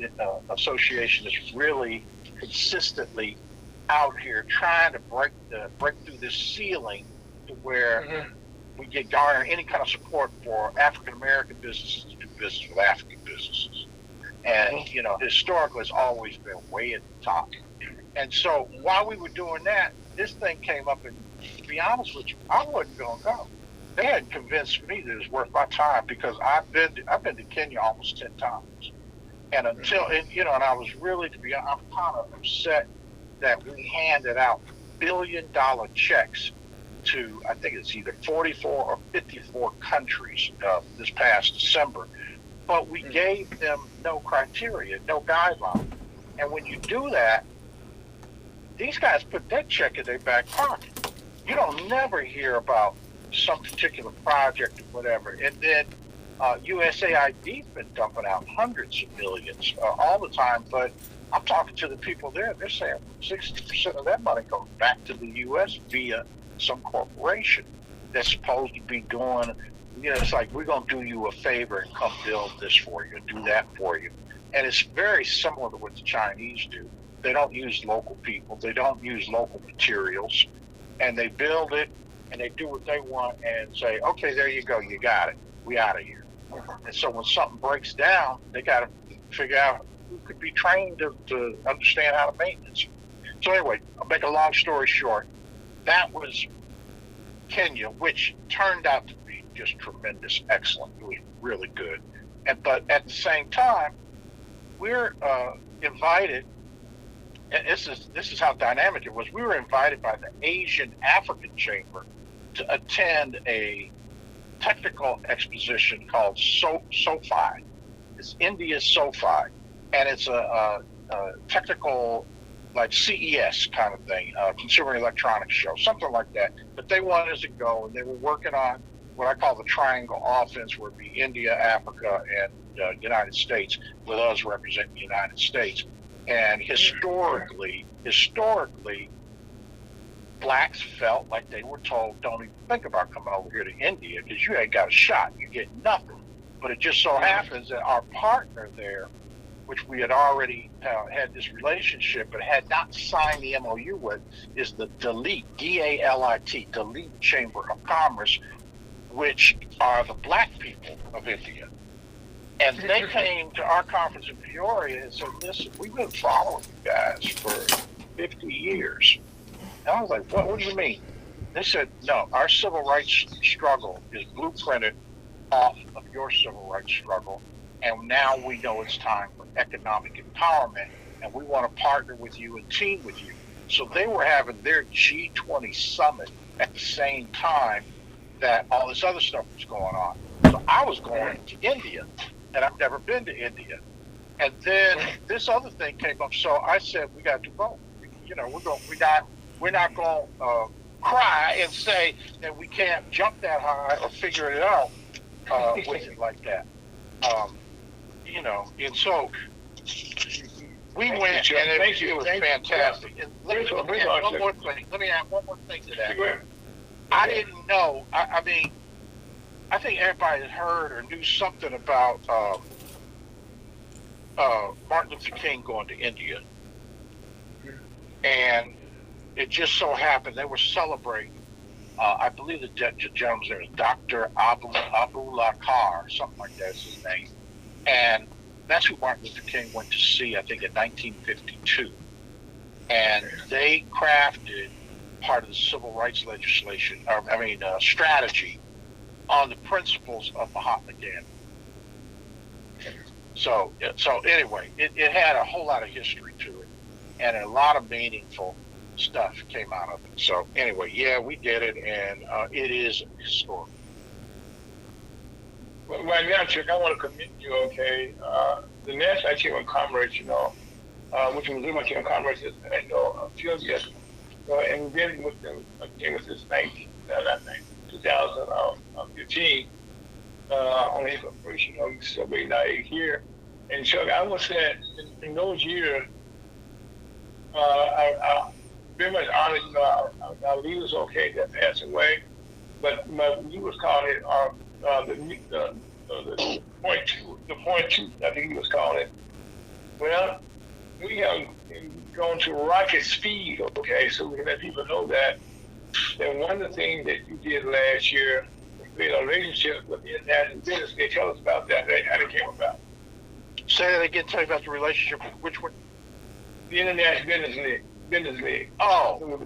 association that's really consistently out here trying to break through this ceiling to where we get garner any kind of support for African American businesses to do business with African businesses. And, historically it's always been way at the top. And so while we were doing that, this thing came up, and to be honest with you, I wasn't going to go. They hadn't convinced me that it was worth my time, because I've been to Kenya almost 10 times. And and I was really, I'm kind of upset that we handed out billion-dollar checks to, I think it's either 44 or 54 countries this past December. But we gave them no criteria, no guideline. And when you do that, these guys put that check in their back pocket. You don't never hear about some particular project or whatever. And then USAID's been dumping out hundreds of millions all the time. But I'm talking to the people there, they're saying 60% of that money goes back to the U.S. via some corporation that's supposed to be doing, it's like, we're going to do you a favor and come build this for you and do that for you. And it's very similar to what the Chinese do. They don't use local people. They don't use local materials. And they build it, and they do what they want and say, okay, there you go. You got it. We out of here. And so when something breaks down, they got to figure out who could be trained to understand how to maintenance. So anyway, I'll make a long story short. That was Kenya, which turned out to be just tremendous, excellent. It was really good. But at the same time, we're invited. And this is how dynamic it was. We were invited by the Asian African Chamber to attend a technical exposition called SOFI. It's India's SOFI, and it's a technical, like CES kind of thing, Consumer Electronics Show, something like that. But they wanted us to go, and they were working on what I call the triangle offense, where it'd be India, Africa, and United States, with us representing the United States. And historically, blacks felt like they were told, don't even think about coming over here to India, because you ain't got a shot. You get nothing. But it just so happens that our partner there, which we had already had this relationship but had not signed the MOU with, is the DALIT, D-A-L-I-T, DALIT Chamber of Commerce, which are the black people of India. And they came to our conference in Peoria and said, listen, we've been following you guys for 50 years. And I was like, what do you mean? They said, no, our civil rights struggle is blueprinted off of your civil rights struggle. And now we know it's time for economic empowerment. And we want to partner with you and team with you. So they were having their G20 summit at the same time that all this other stuff was going on. So I was going to India. And I've never been to India. And then this other thing came up. So I said, we got to do both. We're not going to cry and say that we can't jump that high or figure it out with it like that. And so we went, and it was fantastic. And let me add one more thing. Let me add one more thing to that. I didn't know. I mean, I think everybody had heard or knew something about Martin Luther King going to India. And it just so happened they were celebrating I believe the gentleman's name is Dr. Abulakar, something like that is his name. And that's who Martin Luther King went to see, I think, in 1952. And they crafted part of the civil rights legislation, strategy on the principles of Mahatma Gandhi. So anyway, it had a whole lot of history to it, and a lot of meaningful stuff came out of it. So anyway, yeah, we did it, and it is historic. Well, right now, Chuck, I want to commend you, okay? The National Chamber of Commerce, which was Missouri Chamber of Commerce, is, a few years, and we've been with them, again, since 2015, on the corporation, so we're not here. And Chuck, I would say in those years, I very much honored, our leaders, okay, that passed away, but you was calling it the point two, I think he was calling it. Well, we have gone to rocket speed, okay, so we can let people know that. And one of the things that you did last year, we had a relationship with the international business. They tell us about that, how it came about. Say that again, tell you about the relationship with which one? The International Business League. Oh,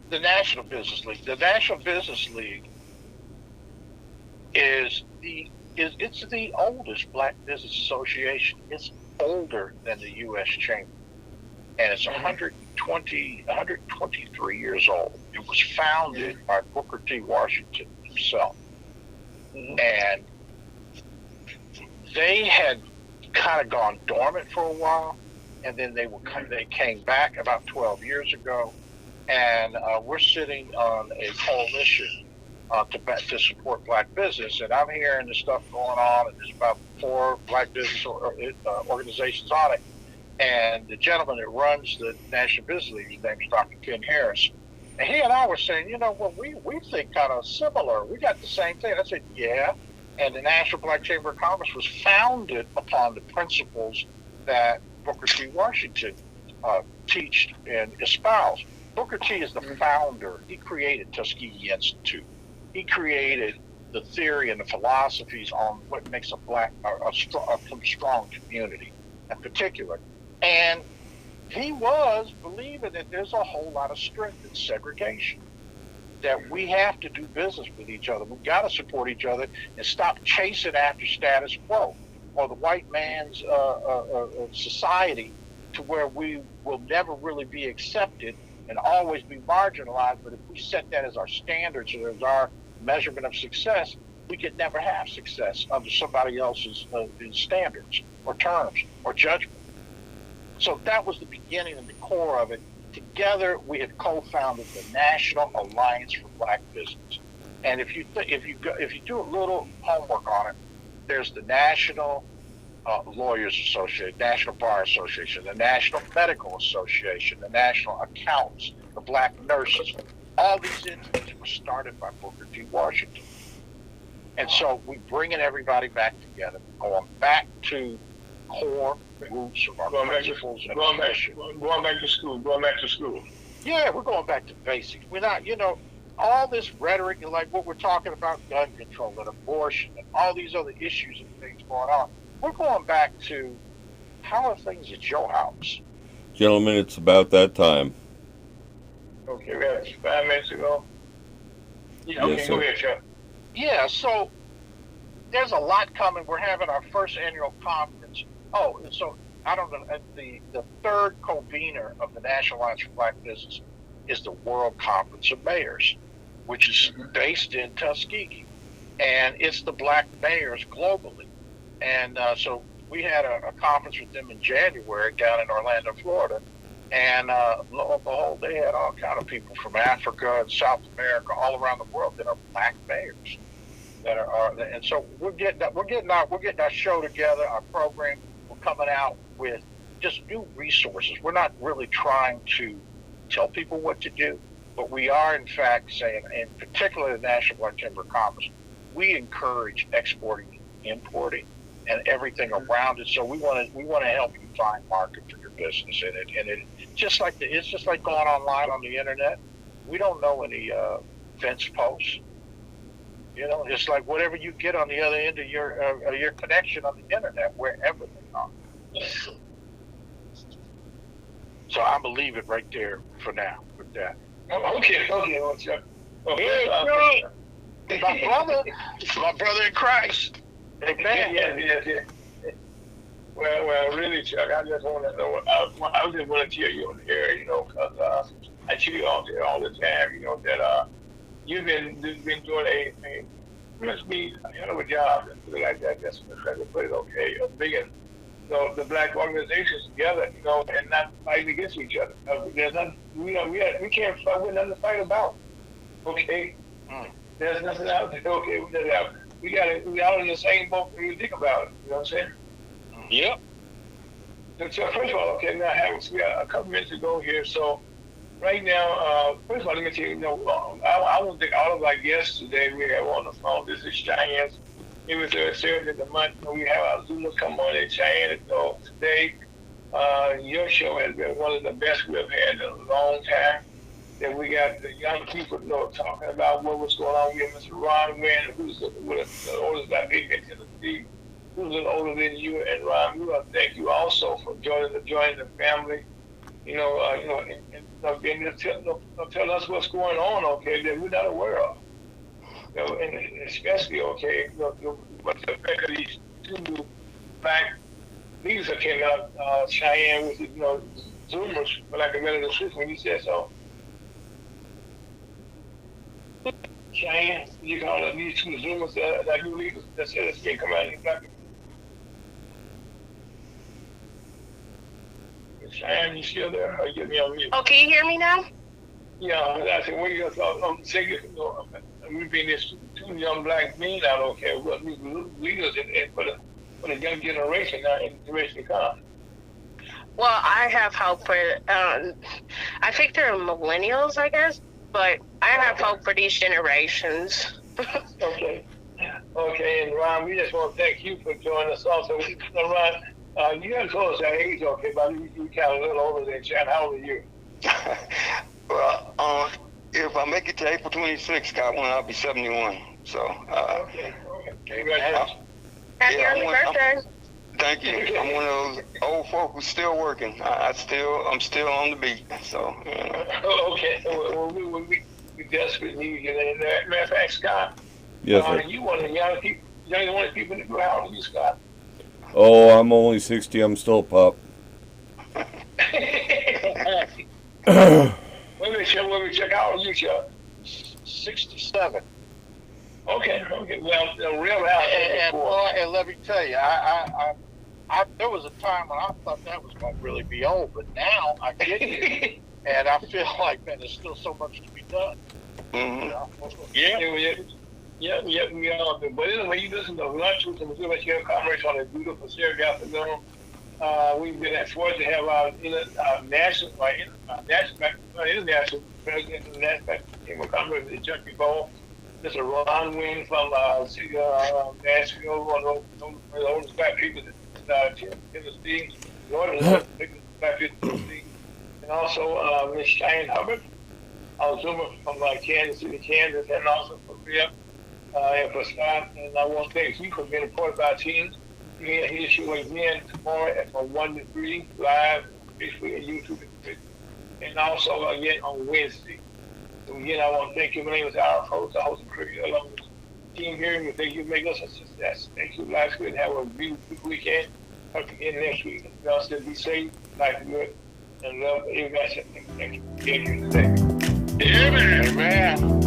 the National Business League. The National Business League is the oldest black business association. It's older than the U.S. Chamber, and it's 123 years old. It was founded by Booker T. Washington himself, and they had kind of gone dormant for a while, and then they came back about 12 years ago, and we're sitting on a coalition to support black business. And I'm hearing the stuff going on, and there's about 4 black business organizations on it. And the gentleman that runs the National Business League, his name is Dr. Ken Harris. And he and I were saying, we think kind of similar. We got the same thing. I said, yeah. And the National Black Chamber of Commerce was founded upon the principles that Booker T. Washington teached and espoused. Booker T. is the founder. He created Tuskegee Institute. He created the theory and the philosophies on what makes a strong community in particular. And he was believing that there's a whole lot of strength in segregation, that we have to do business with each other. We've got to support each other and stop chasing after status quo or the white man's society, to where we will never really be accepted and always be marginalized. But if we set that as our standards or as our measurement of success, we could never have success under somebody else's standards or terms or judgment. So that was the beginning and the core of it. Together, we had co-founded the National Alliance for Black Business. And if you do a little homework on it, there's the National Lawyers Association, National Bar Association, the National Medical Association, the National Accountants, the Black Nurses. All these entities were started by Booker T. Washington. And so we're bringing everybody back together, going back to core roots of our principles and mission. Going back to school. Yeah, we're going back to basics. We're not, all this rhetoric and like what we're talking about, gun control and abortion and all these other issues and things going on. We're going back to how are things at your house? Gentlemen, it's about that time. Okay, we have 5 minutes to go. Yeah, okay, yes, go ahead, Chuck. Yeah, so there's a lot coming. We're having our first annual conference. Oh, and so I don't know, the third convener of the National Alliance for Black Business is the World Conference of Mayors, which is based in Tuskegee. And it's the black mayors globally. And so we had a conference with them in January down in Orlando, Florida. And lo and behold, they had all kind of people from Africa and South America, all around the world, that are black mayors. And so we're getting our show together, our program. We're coming out with just new resources. We're not really trying to tell people what to do, but we are in fact saying, in particular the National Black Chamber of Commerce, we encourage exporting, importing, and everything around it. So we want to help you find market for your business it's just like going online on the internet. We don't know any fence posts. You know, it's like whatever you get on the other end of your connection on the internet, wherever they are. So I'm gonna leave it right there for now with that. Okay, well, Chuck. My brother in Christ. Amen. Yes. Well, really, Chuck, I just want to know. I just want to tell you on the air, you know, because I tell you all the time, you know, that you've been doing a must be a hell of a job, like that. Just to put it okay, of bringing the black organizations together, you know, and not fighting against each other. There's nothing, we can't fight. We're nothing to fight about. Okay, there's nothing out there. Okay, we all in the same boat when you think about it. You know what I'm saying? Yep. So first of all, okay, now we got a couple minutes to go here. So right now, first of all, let me tell you, I want to thank all of our guests today. We have on the phone. This is Cheyenne. It was the 7th of the month. We have our Zoomers come on in Cheyenne. So today, your show has been one of the best we've had in a long time. That we got the young people talking about what was going on. We have Mr. Ron Wynn, who's the oldest black baby in Tennessee, who's a little older than you. And Ron, we want to thank you also for joining the family. And just tell us what's going on, okay, that we're not aware of. You know, and especially, okay, what's the effect of these two black leaders that came out, Cheyenne, with Zoomers, for lack of a better description, when you said so. Cheyenne, you call it these two Zoomers that new leaders that said it's can't come out in black people. Cheyenne, you still there? Or you get me on mute? Oh, can you hear me now? Yeah, I said, what are your thoughts on we being this two young black men out, okay, what leaders for the young generation now in the generation to come? Well, I have hope for, I think they're millennials, I guess, but I have hope for these generations. Okay, and Ron, we just want to thank you for joining us also. Ron, you haven't told us your age, okay, but you kind of a little older than Chad. How old are you? Well, if I make it to April 26th, Scott, I'll be 71. So, okay. Congratulations. Happy early birthday. Thank you. I'm one of those old folk who's still working. I'm still on the beat. So, you know. Okay. Well, we desperately need you. And matter of fact, Scott, Yes, sir. You one of the young people in the crowd. How old are you, Scott? Oh, I'm only 60. I'm still a pup. Let me check. How old are you, Chuck? 67. Okay. Well, the real house. And let me tell you, I there was a time when I thought that was going to really be old, but now I get it, and I feel like, man, there's still so much to be done. Mm-hmm. Yeah, we are. But anyway, you listen to Lunch with the Missouri Sheriff Conference on a beautiful Saturday afternoon. We've been fortunate to have our international president of the National Chamber of Commerce, DeBow. Mr. Ron Wynn from Nashville, one of the oldest black people in Tennessee, black people in Tennessee, and also Ms. Cheyenne Hubbard, our Zoomer from Kansas City, Kansas, and also from Rip and for Scott. And I want to thank you for being a part of our team. We're here show again tomorrow from 1 to 3 live on Facebook and YouTube, and also again on Wednesday. So again, I want to thank you. My name is Our Host, the host of Cricket, along with the team here, and we thank you for making us a success. Thank you, last week, and have a beautiful weekend. Talk again next week. Y'all still be safe, life good, and love everybody. Thank you. Amen.